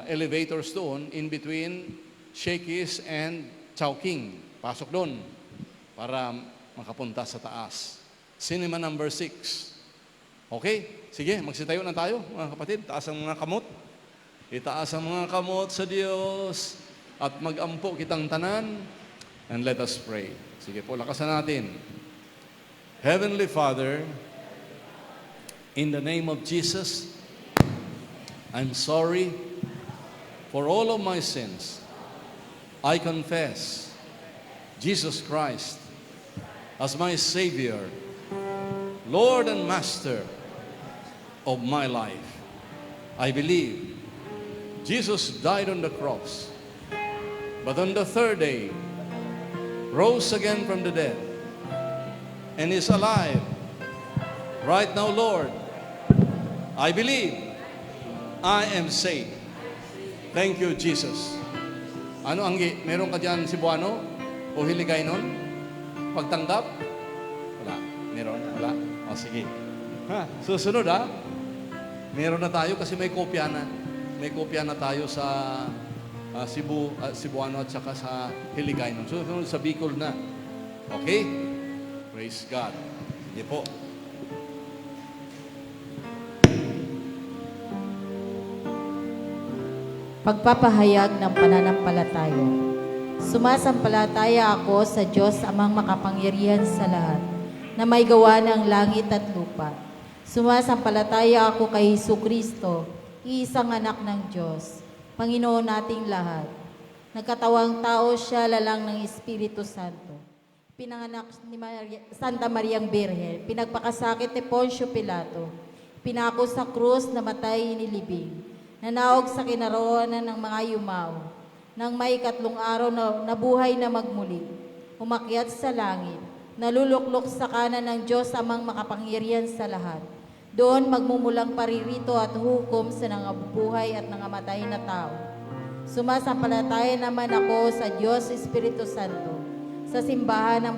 elevators doon in between Shakey's and Chowking. Pasok doon para makapunta sa taas. Cinema number 6. Okay? Sige, magsitayo na tayo, mga kapatid. Taas ang mga kamot. Itaas ang mga kamot sa Diyos at mag-ampo kitang tanan. And let us pray. Sige po, lakasan natin. Heavenly Father, in the name of Jesus, I'm sorry for all of my sins. I confess Jesus Christ as my Savior, Lord and Master of my life. I believe Jesus died on the cross, but on the third day, rose again from the dead, and is alive. Right now, Lord, I believe I am saved. Thank you, Jesus. Ano, Anggi? Meron ka dyan Cebuano? O Hiligay nun? Pagtanggap? Wala. Meron? Wala? O, sige. Ha, susunod ha. Meron na tayo kasi may kopya na. May kopya na tayo sa Cebuano at saka sa Hiligay nun. Susunod sa Bicol na. Okay? Praise God. Sige po. Pagpapahayag ng pananampalataya. Sumasampalataya ako sa Diyos amang makapangyarihan sa lahat, na may gawa ng langit at lupa. Sumasampalataya ako kay Jesucristo, iisang anak ng Diyos, Panginoon nating lahat. Nagkatawang tao siya lalang ng Espiritu Santo. Pinanganak ni Santa Mariang Birhen, pinagpakasakit ni Poncio Pilato, pinako sa krus, namatay, inilibing, nanaog sa kinaroonan ng mga yumao, nang may 3 araw na nabuhay na magmuli, umakyat sa langit, naluluklok sa kanan ng Diyos amang makapangyarihan sa lahat. Doon magmumulang paririto at hukom sa nangabubuhay at nangamatay na tao. Sumasampalataya naman ako sa Diyos Espiritu Santo, sa simbahan ng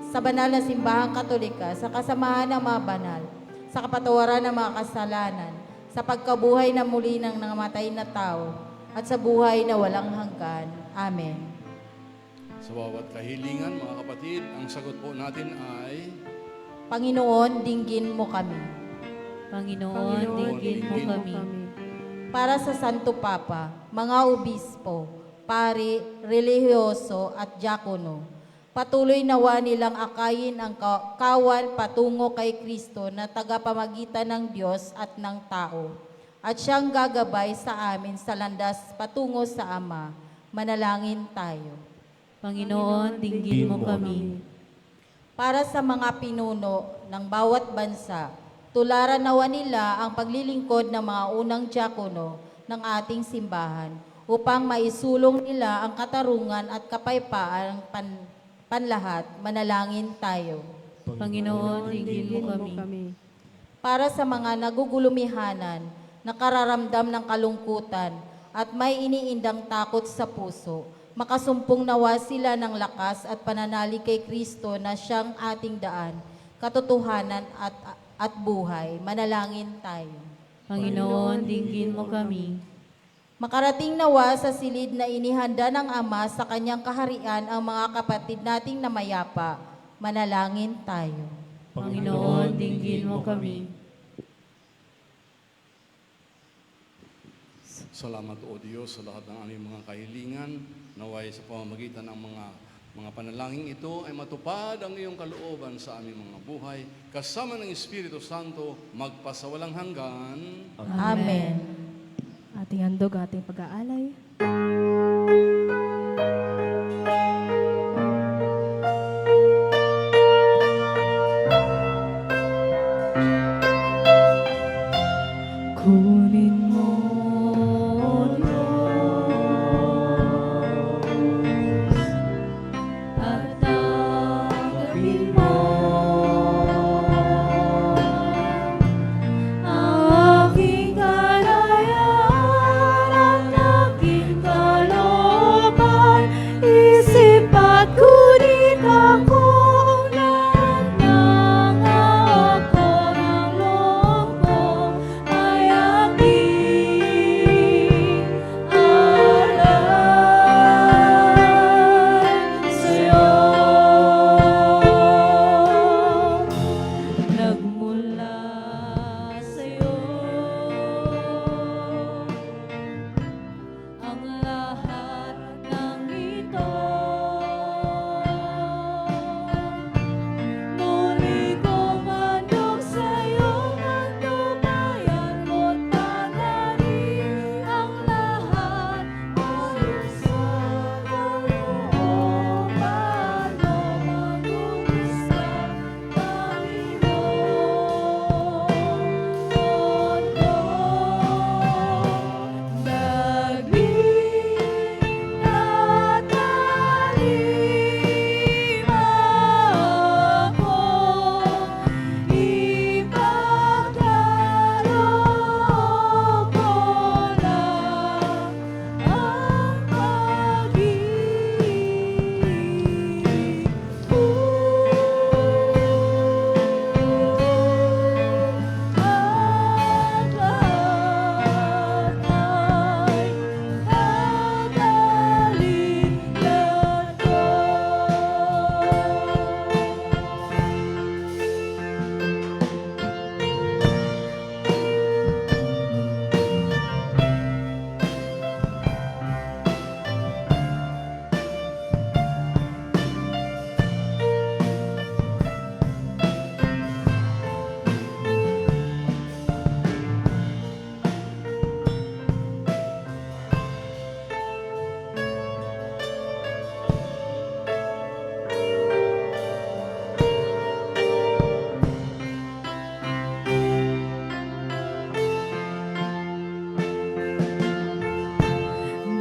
sa banal na simbahang Katolika, sa kasamahan ng mga banal, sa kapatawaran ng mga kasalanan, sa pagkabuhay na muli ng nangamatay na tao, at sa buhay na walang hanggan. Amen. Sa bawat kahilingan, mga kapatid, ang sagot po natin ay, Panginoon, dinggin mo kami. Panginoon, dinggin mo kami. Para sa Santo Papa, mga obispo, pari, relihiyoso at diakono, patuloy nawa nilang akayin ang kawan patungo kay Kristo na tagapamagitan ng Diyos at ng tao, at siyang gagabay sa amin sa landas patungo sa Ama. Manalangin tayo. Panginoon, dinggin mo kami. Para sa mga pinuno ng bawat bansa, tularan nawa nila ang paglilingkod ng mga unang diakono ng ating simbahan upang maisulong nila ang katarungan at kapayapaan panlahat. Manalangin tayo. Panginoon, dinggin mo kami. Para sa mga nagugulumihanan, nakararamdam ng kalungkutan at may iniindang takot sa puso, makasumpong nawa sila ng lakas at pananalig kay Kristo na siyang ating daan, katotohanan at buhay. Manalangin tayo. Panginoon, dinggin mo kami. Makarating nawa sa silid na inihanda ng Ama sa kanyang kaharian ang mga kapatid nating namayapa. Manalangin tayo. Panginoon, dinggin mo kami. salamat o Diyos sa lahat ng aming mga kahilingan. Naway sa pamamagitan ng mga panalangin ito ay matupad ang iyong kalooban sa aming mga buhay. Kasama ng Espiritu Santo, magpasawalang hanggan. Amen. Ating handog, ating pag-aalay. Kunin mo, Diyos, at tanggapin mo ang aking kalayaan at aking kalooban.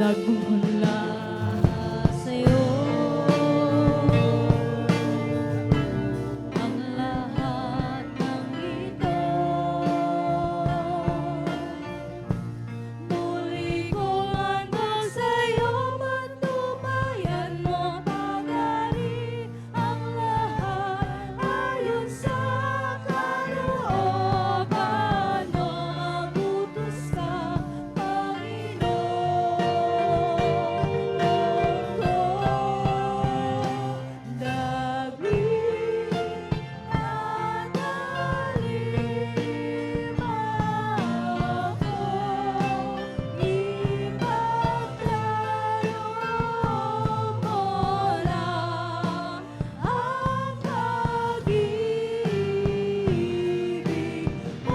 nagmula sa'yo. Ang lahat ng ito, muli kong handog sa'yo, patnubayan mo pag-ari. Ang lahat ayon sa kalooban mo, mabutos ka, Panginoon ko. Daglig at alima ako, ipagkaloob mo lang ang pag-ibig mo.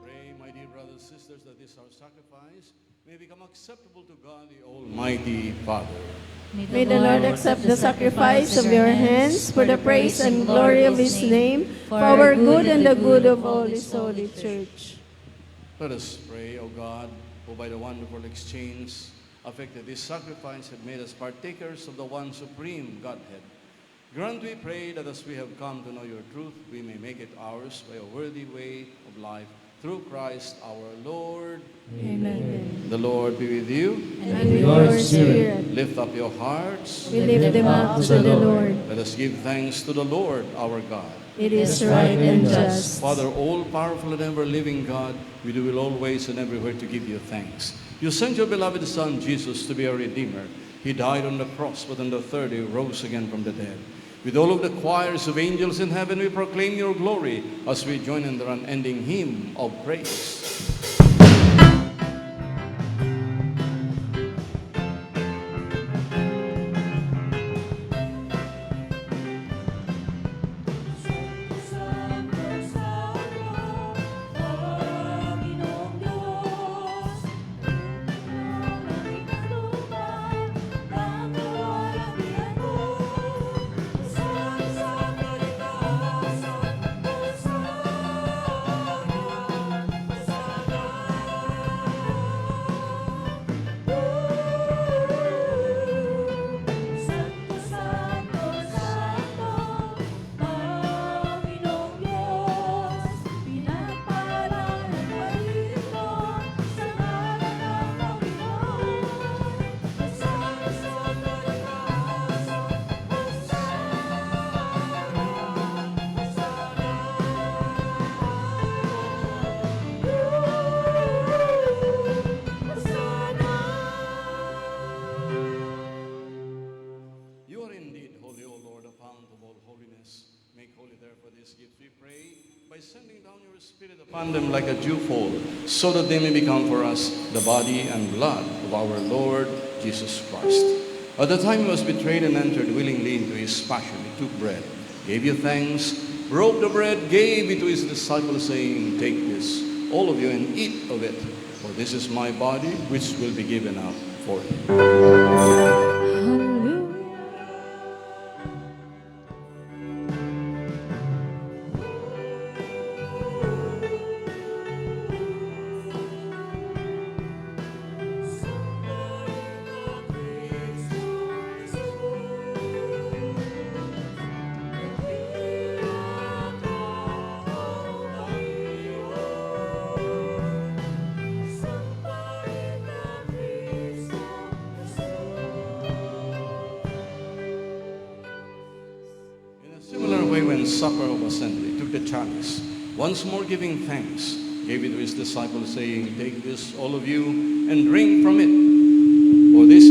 Pray, my dear brothers and sisters, that this our sacrifice may become acceptable to God, the Almighty Father. May the Lord accept the sacrifice of your hands for the praise and glory of His name, for our good and the good of all His holy church. Let us pray, O God, who by the wonderful exchange affected this sacrifice have made us partakers of the one supreme Godhead. Grant, we pray, that as we have come to know your truth, we may make it ours by a worthy way of life, through Christ our Lord. Amen. The Lord be with you. And with your spirit, Lift up your hearts. we lift them up to the Lord. Let us give thanks to the Lord our God. It is right and just. Father, all-powerful and ever-living God, we do will always and everywhere to give you thanks. You sent your beloved Son, Jesus, to be our Redeemer. He died on the cross, but on the third day rose again from the dead. With all of the choirs of angels in heaven, we proclaim your glory as we join in the unending hymn of praise. You are indeed holy, O Lord, the fount of all holiness. Make holy, therefore, these gifts, we pray, by sending down your Spirit upon them like a dewfall, so that they may become for us the body and blood of our Lord Jesus Christ. At the time he was betrayed and entered willingly into his passion, he took bread, gave you thanks, broke the bread, gave it to his disciples, saying, "Take this, all of you, and eat of it, for this is my body, which will be given up for you." Hallelujah. supper of assembly, took the chalice, once more giving thanks, gave it to his disciples, saying, "Take this, all of you, and drink from it. For this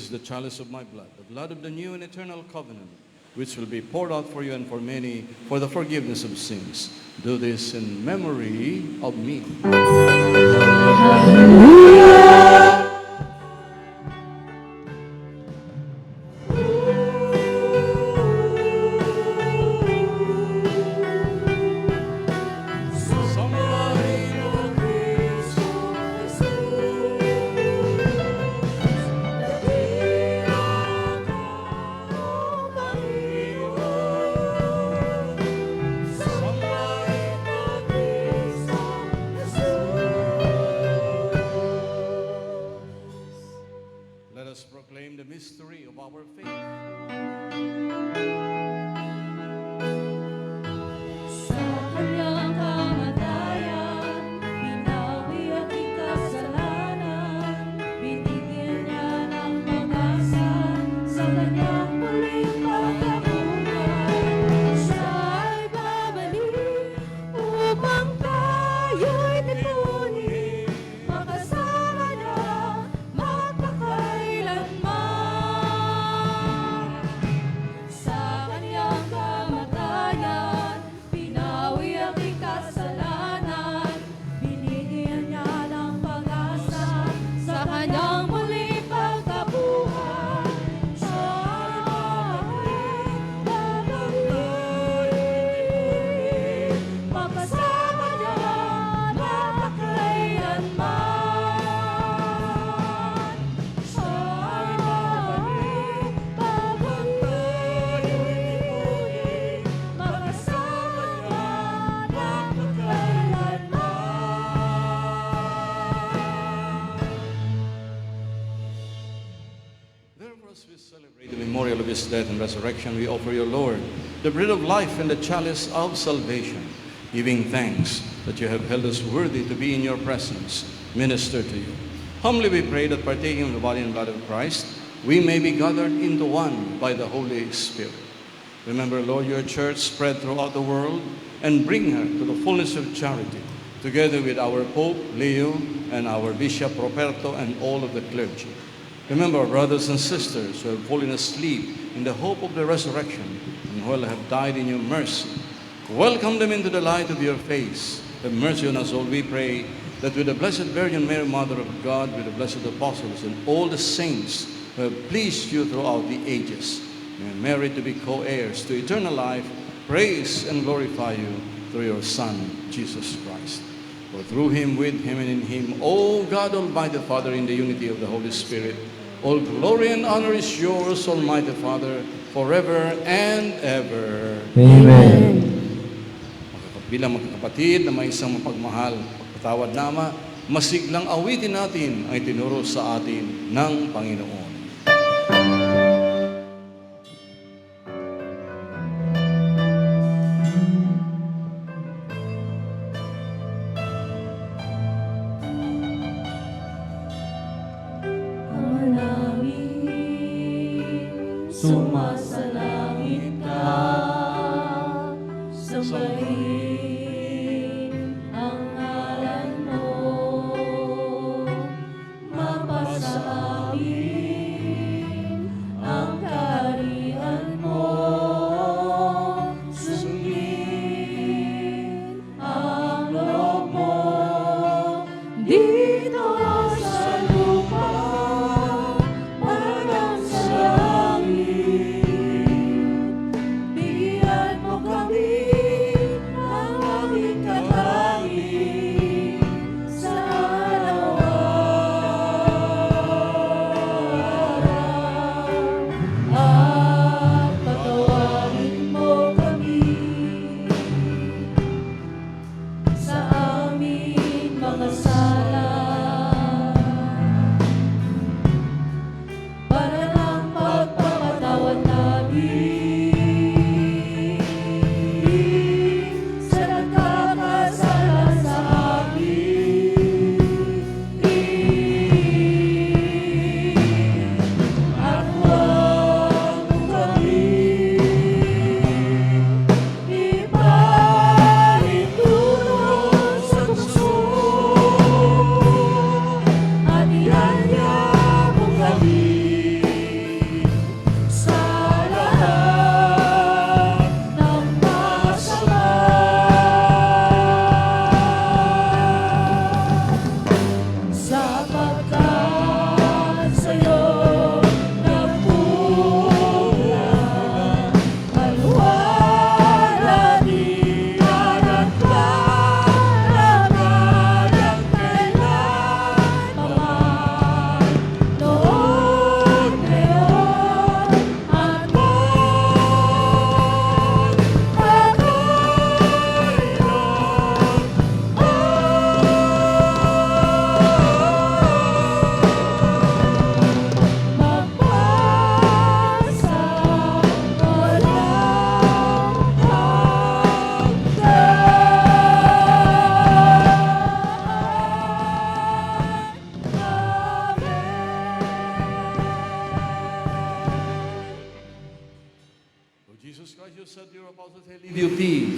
is the chalice of my blood, the blood of the new and eternal covenant, which will be poured out for you and for many for the forgiveness of sins. Do this in memory of me." Let us proclaim the mystery of our faith. Sa kanyang kamatayan, binawi ang kasalanan, binigyan niya ng pag-asa sa kanyang muling pagkabuhay. Siya'y babalik upang tayo'y tipunin, makasama niya magpakailanman. Sa kanyang kamatayan, binawi ang kasalanan, binigyan niya ng pag-asa sa kanyang muling pagkabuhay. Siya'y babalik, makasama niya magpakailanman. Siya'y babalik, makasama niya magpakailanman. Therefore, as we celebrate the memorial of his death and resurrection, we offer you, Lord, the bread of life and the chalice of salvation, giving thanks that you have held us worthy to be in your presence, minister to you. Humbly we pray that partaking of the body and blood of Christ, we may be gathered into one by the Holy Spirit. Remember, Lord, your church spread throughout the world and bring her to the fullness of charity, together with our Pope Leo and our Bishop Roberto and all of the clergy. Remember our brothers and sisters who have fallen asleep in the hope of the resurrection and who have died in your mercy. Welcome them into the light of your face. Have mercy on us all, we pray, that with the Blessed Virgin Mary, Mother of God, with the blessed apostles and all the saints who have pleased you throughout the ages, may merit to be co-heirs to eternal life, praise and glorify you through your Son, Jesus Christ. For through him, with him, and in him, O God Almighty Father, in the unity of the Holy Spirit, all glory and honor is yours, Almighty Father, forever and ever. Amen. Bilang magkakapatid na may isang mapagmahal, pagpatawad na Ama, masiglang awitin natin ay tinuro sa atin ng Panginoon. Sumasalangit ka, sambahin ang ngalan mo, mapasa amin ang kaharian mo, sundin ang loob mo, dito sa lupa, parang sa langit. Bigyan mo kami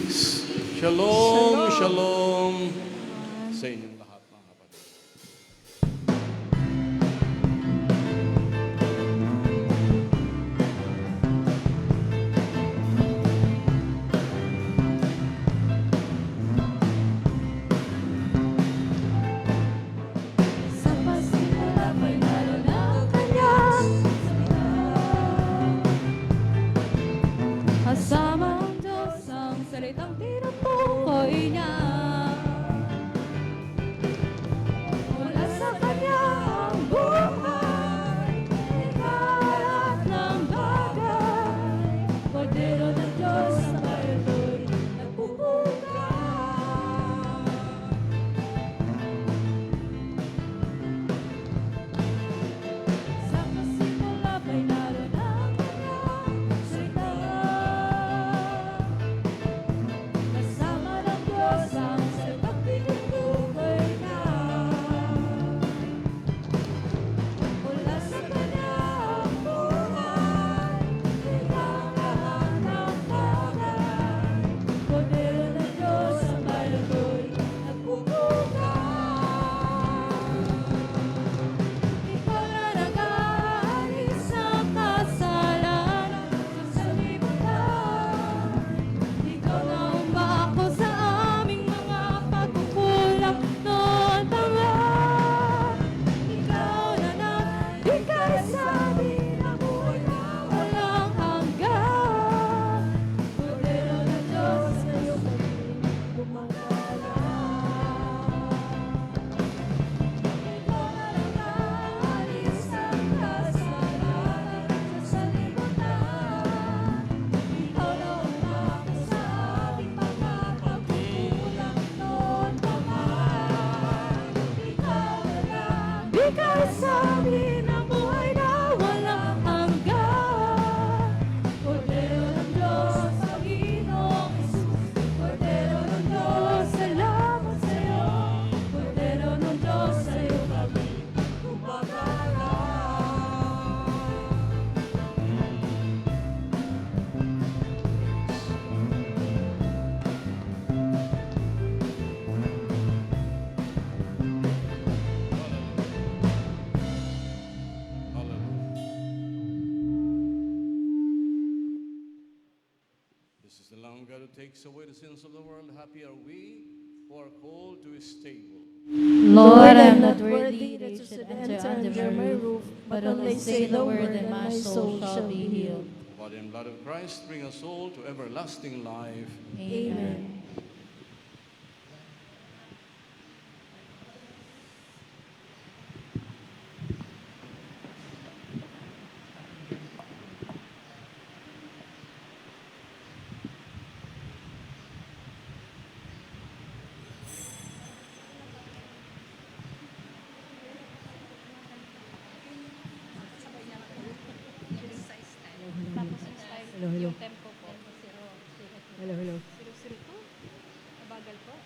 peace. Shalom, shalom, sa inyong lahat, mga kapatid. Sa pasimula may naroon ang kanyang salita. Kasama ang Diyos ang salitang tinutukoy niya. Mula sa kanya ang buhay, lahat ng bagay. Kordero ng Diyos ang bayo'y nagpupunta. Sa pasimula may naroon ang kanyang salita. Kasama ng Diyos ang salitang tinutukoy niya. Mula sa kanya ang buhay, lilang lahat ng bagay. Kordero ng Diyos ang bayo'y nagpupunta. Ikaw na nag-aalis sa kasalanan sa libutan. Ikaw na umako sa aming mga pagkukulang noon pa man. Ikaw na nagbigay sa amin ng buhay na walang hanggan. Kordero ng Diyos, sa'yo kami gumagalang. Ikaw na nag-aalis ng kasalanan sa libutan. Ikaw na umako sa aming mga pagkukulang noon pa man. Ikaw na nagbigay sa amin ng buhay na walang hanggan. Kordero ng Diyos, Panginoong Jesus. Kordero ng Diyos, salamat sa'yo. Kordero ng Diyos, sa'yo kami gumagalang. Hallelujah. This is the Lamb of God who takes away the sins of the world. Happy are we who are called to his table. Lord, I am not worthy that you should enter under my roof, but only say the word and my soul shall be healed. The body and blood of Christ bring us all to everlasting life. Amen. Hello, hello. Yung tempo po. Hello, hello. 002? Mabagal po?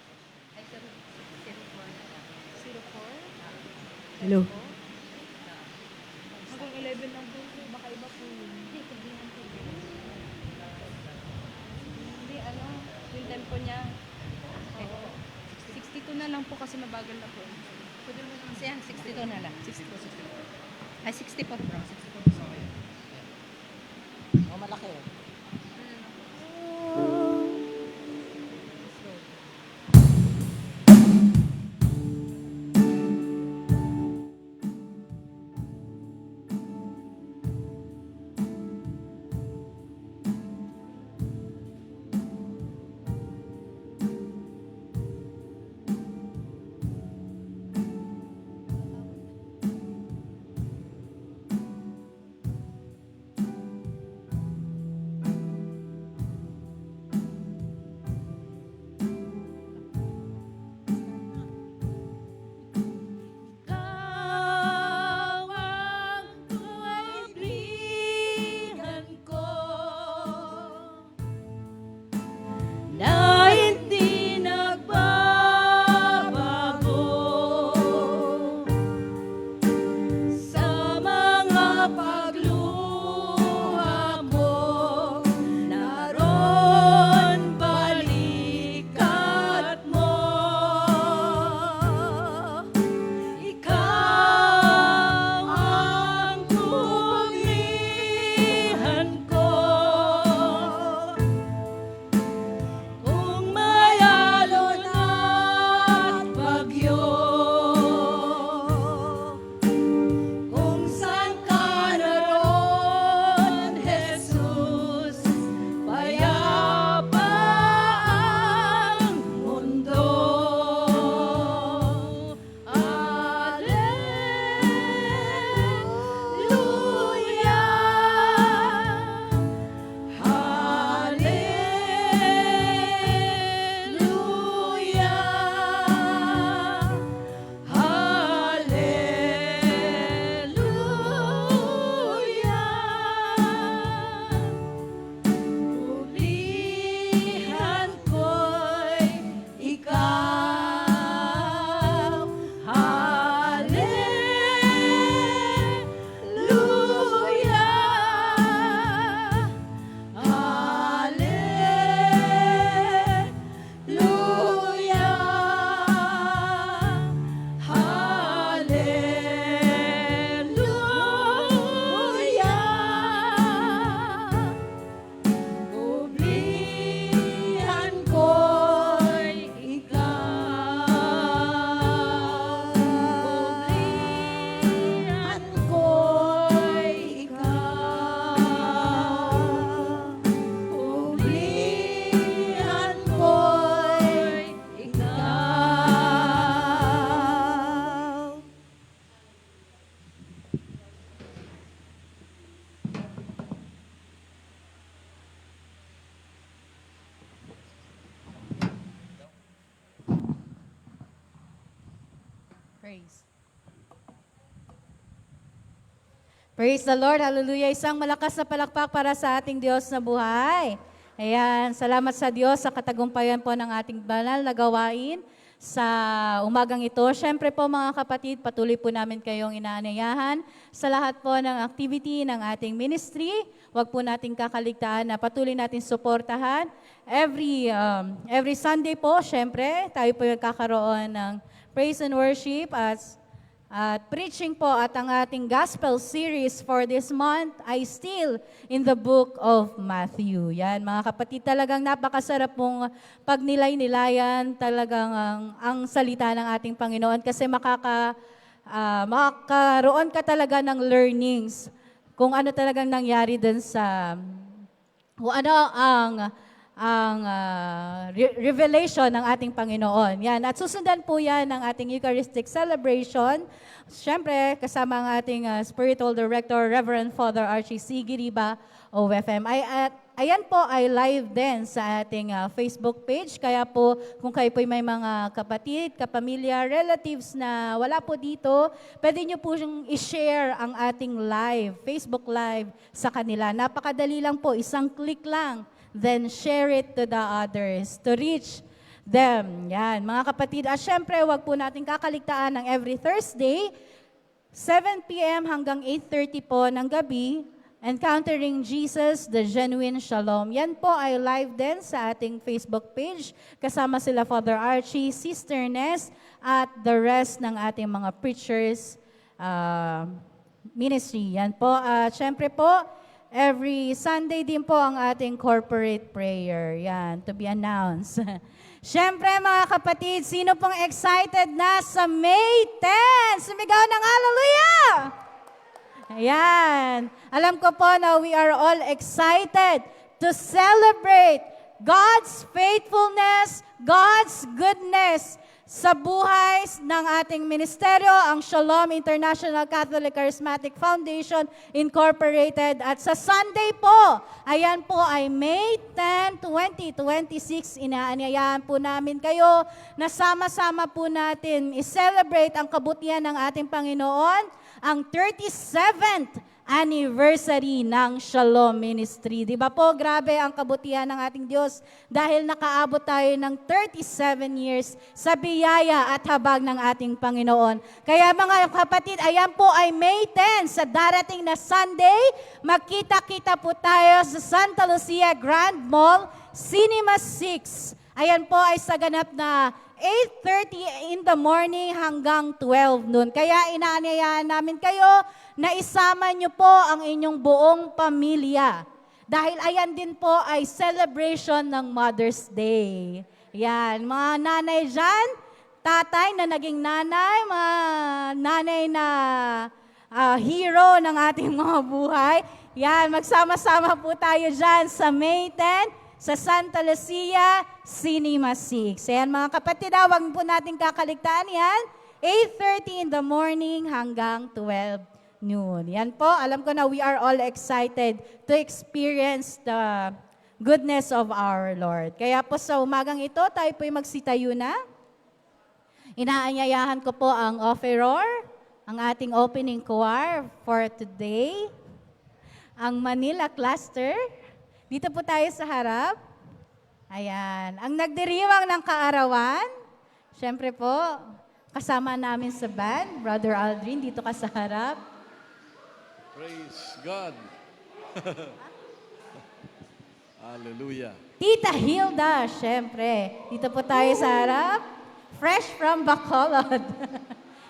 Ay, 04. 04? Hello. Hanggang 11 lang po. Baka iba po yun. Hindi, ano, yung tempo niya. Oo. 62 na lang po kasi mabagal na po. Pwede mo naman siya, 62 na lang. 62. Ay, 64 bro. 64 sa kayo. Oh, malaki. Praise. Praise the Lord. Hallelujah. Isang malakas na palakpak para sa ating Diyos na buhay. Ayan, salamat sa Diyos sa katagumpayan po ng ating banal na gawain sa umagang ito. Siyempre po mga kapatid, patuloy po namin kayong inaanyayahan sa lahat po ng activity ng ating ministry. Huwag po nating kakaligtaan na patuloy natin suportahan. Every Sunday po, siyempre, tayo po magkakaroon ng praise and worship at preaching po at ang ating gospel series for this month ay still in the book of Matthew. Yan, mga kapatid, talagang napakasarap pong pagnilay-nilayan talagang ang salita ng ating Panginoon kasi makakaroon ka talaga ng learnings kung ano talagang nangyari dun sa kung ano ang revelation ng ating Panginoon. Yan. At susundan po yan ng ating Eucharistic celebration. Siyempre, kasama ang ating spiritual director, Reverend Father Archie C. Giriba, OFM. Ayan po ay live din sa ating Facebook page. Kaya po, kung kayo po may mga kapatid, kapamilya, relatives na wala po dito, pwede nyo po siyang i-share ang ating live, Facebook live sa kanila. Napakadali lang po, isang click lang. Then share it to the others to reach them. Yan, mga kapatid. At syempre, wag po natin kakaligtaan ng every Thursday, 7 p.m. hanggang 8:30 po ng gabi, Encountering Jesus, the Genuine Shalom. Yan po ay live din sa ating Facebook page. Kasama sila Father Archie, Sister Ness, at the rest ng ating mga preachers ministry. Yan po. At syempre po, every Sunday din po ang ating corporate prayer. Yan, to be announced. Siyempre mga kapatid, sino pong excited na sa May 10? Sumigaw ng hallelujah! Ayan. Alam ko po na we are all excited to celebrate God's faithfulness, God's goodness sa buhay ng ating ministeryo, ang Shalom International Catholic Charismatic Foundation Incorporated. At sa Sunday po, ayan po ay May 10, 2026, inaanyayahan po namin kayo na sama-sama po natin i-celebrate ang kabutihan ng ating Panginoon, ang 37th anniversary ng Shalom Ministry. Di ba po, grabe ang kabutihan ng ating Diyos dahil nakaabot tayo ng 37 years sa biyaya at habag ng ating Panginoon. Kaya mga kapatid, ayan po ay May 10, sa darating na Sunday, magkita-kita po tayo sa Santa Lucia Grand Mall, Cinema 6. Ayan po ay sa ganap na 8:30 in the morning hanggang 12 noon. Kaya inaanyayahan namin kayo na isama nyo po ang inyong buong pamilya. Dahil ayan din po ay celebration ng Mother's Day. Yan, mga nanay dyan, tatay na naging nanay, mga nanay na hero ng ating mga buhay. Yan, magsama-sama po tayo dyan sa May 10, sa Santa Lucia, Cinema 6. Ayan mga kapatid, huwag po natin kakaligtaan yan. 8:30 in the morning hanggang 12 noon. Yan po, alam ko na we are all excited to experience the goodness of our Lord. Kaya po sa umagang ito, tayo po'y magsitayo na. Inaanyayahan ko po ang offeror, ang ating opening choir for today, ang Manila Cluster. Dito po tayo sa harap. Ayan. Ang nagdiriwang ng kaarawan, syempre po, kasama namin sa band, Brother Aldrin, dito ka sa harap. Praise God. Hallelujah. Tita Hilda, syempre. Dito po tayo sa harap. Fresh from Bacolod.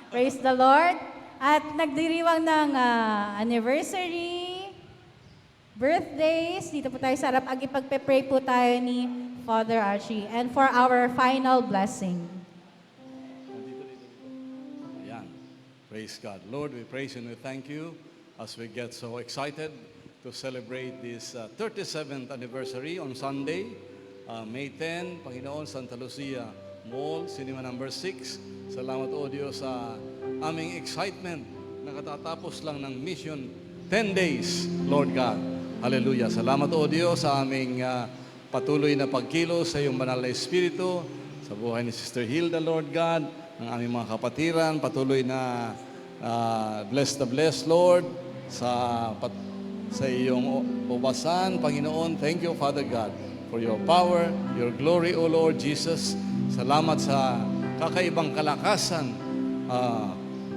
Praise the Lord. At nagdiriwang ng anniversary, birthdays, dito po tayo sa harap. Ipagpe-pray po tayo ni Father Archie. And for our final blessing. Ayan. Praise God. Lord, we praise and we thank you as we get so excited to celebrate this 37th anniversary on Sunday, May 10, Panginoon, Santa Lucia Mall, Cinema number 6. Salamat o Diyos sa aming excitement na katatapos lang ng mission 10 days, Lord God. Hallelujah. Salamat o Diyos sa aming patuloy na pagkilos sa iyong banal na Espiritu, sa buhay ni Sister Hilda, Lord God, ng aming mga kapatiran. Patuloy na bless the bless, Lord, sa iyong ubasan, Panginoon. Thank you, Father God, for your power, your glory, O Lord Jesus. Salamat sa kakaibang kalakasan,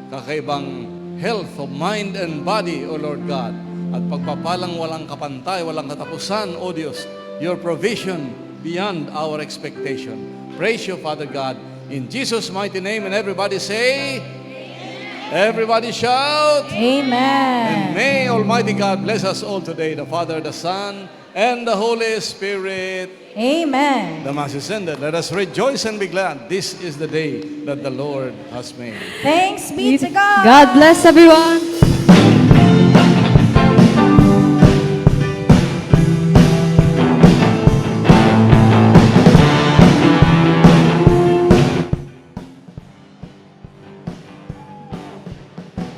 kakaibang health of mind and body, O Lord God. At pagpapalang walang kapantay, walang katapusan, O Diyos. Your provision beyond our expectation. Praise you, Father God. In Jesus' mighty name, and everybody say, everybody shout, Amen. and may Almighty God bless us all today, the Father, the Son, and the Holy Spirit. Amen. The Mass is ended. Let us rejoice and be glad. This is the day that the Lord has made. Thanks be to God. God bless everyone.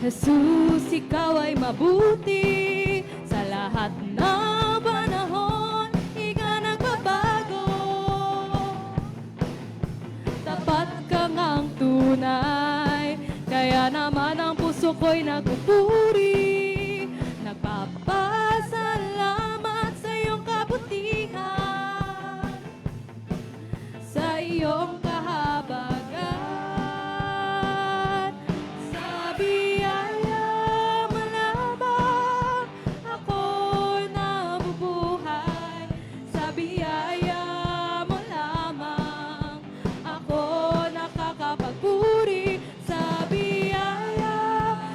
Jesus, ikaw ay mabuti sa lahat ng panahon, di ka nagbabago. Tapat ka ngang tunay, kaya naman ang puso ko'y nagpupuri. Nagpapasalamat sa iyong kabutihan, sa iyong kahabagan. Sa biyaya mo lamang ako'y nabubuhay. Sa biyaya mo lamang ako nakakapagpuri. Sa biyaya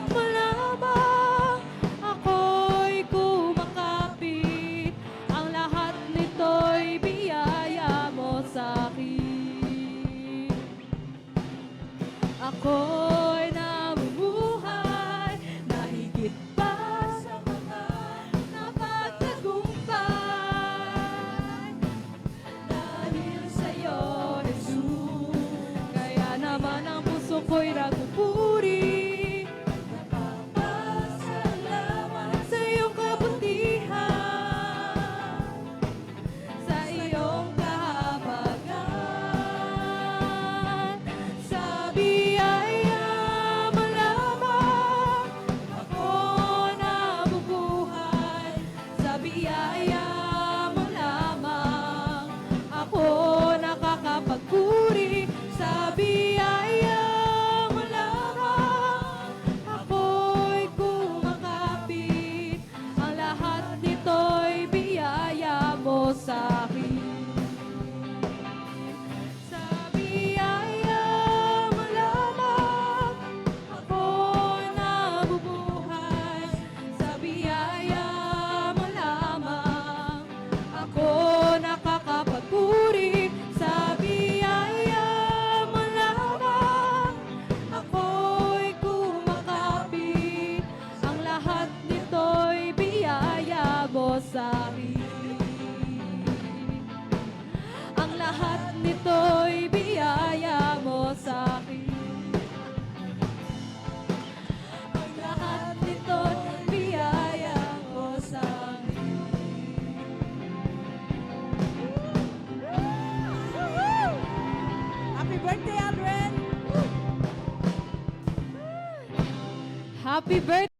mo lamang ako'y kumakapit. Ang lahat nito'y biyaya mo sa akin. Ako'y namumuhay na higit pa sa mga napagtagumpay. Dahil sa'yo, Jesus, kaya naman ang puso ko'y nagpupuri. Nagpapasalamat sa iyong kabutihan, sa iyong kahabagan. Sa biyaya mo lamang ako nabubuhay. Sa biyaya mo lamang ako nakakapagpuri. Sa biyaya mo lamang ako'y kumakapit. Ang lahat nito'y biyaya mo sa akin. Sa biyaya mo lamang ako nabubuhay. Sa biyaya mo lamang ako nakakapagpuri. Sa biyaya mo lamang ako'y kumakapit. Ang lahat nito'y biyaya mo sa akin. Ang lahat nito'y biyaya mo sa akin. Ang lahat nito'y biyaya mo sa akin. Happy birthday, Aldrin! Happy birthday!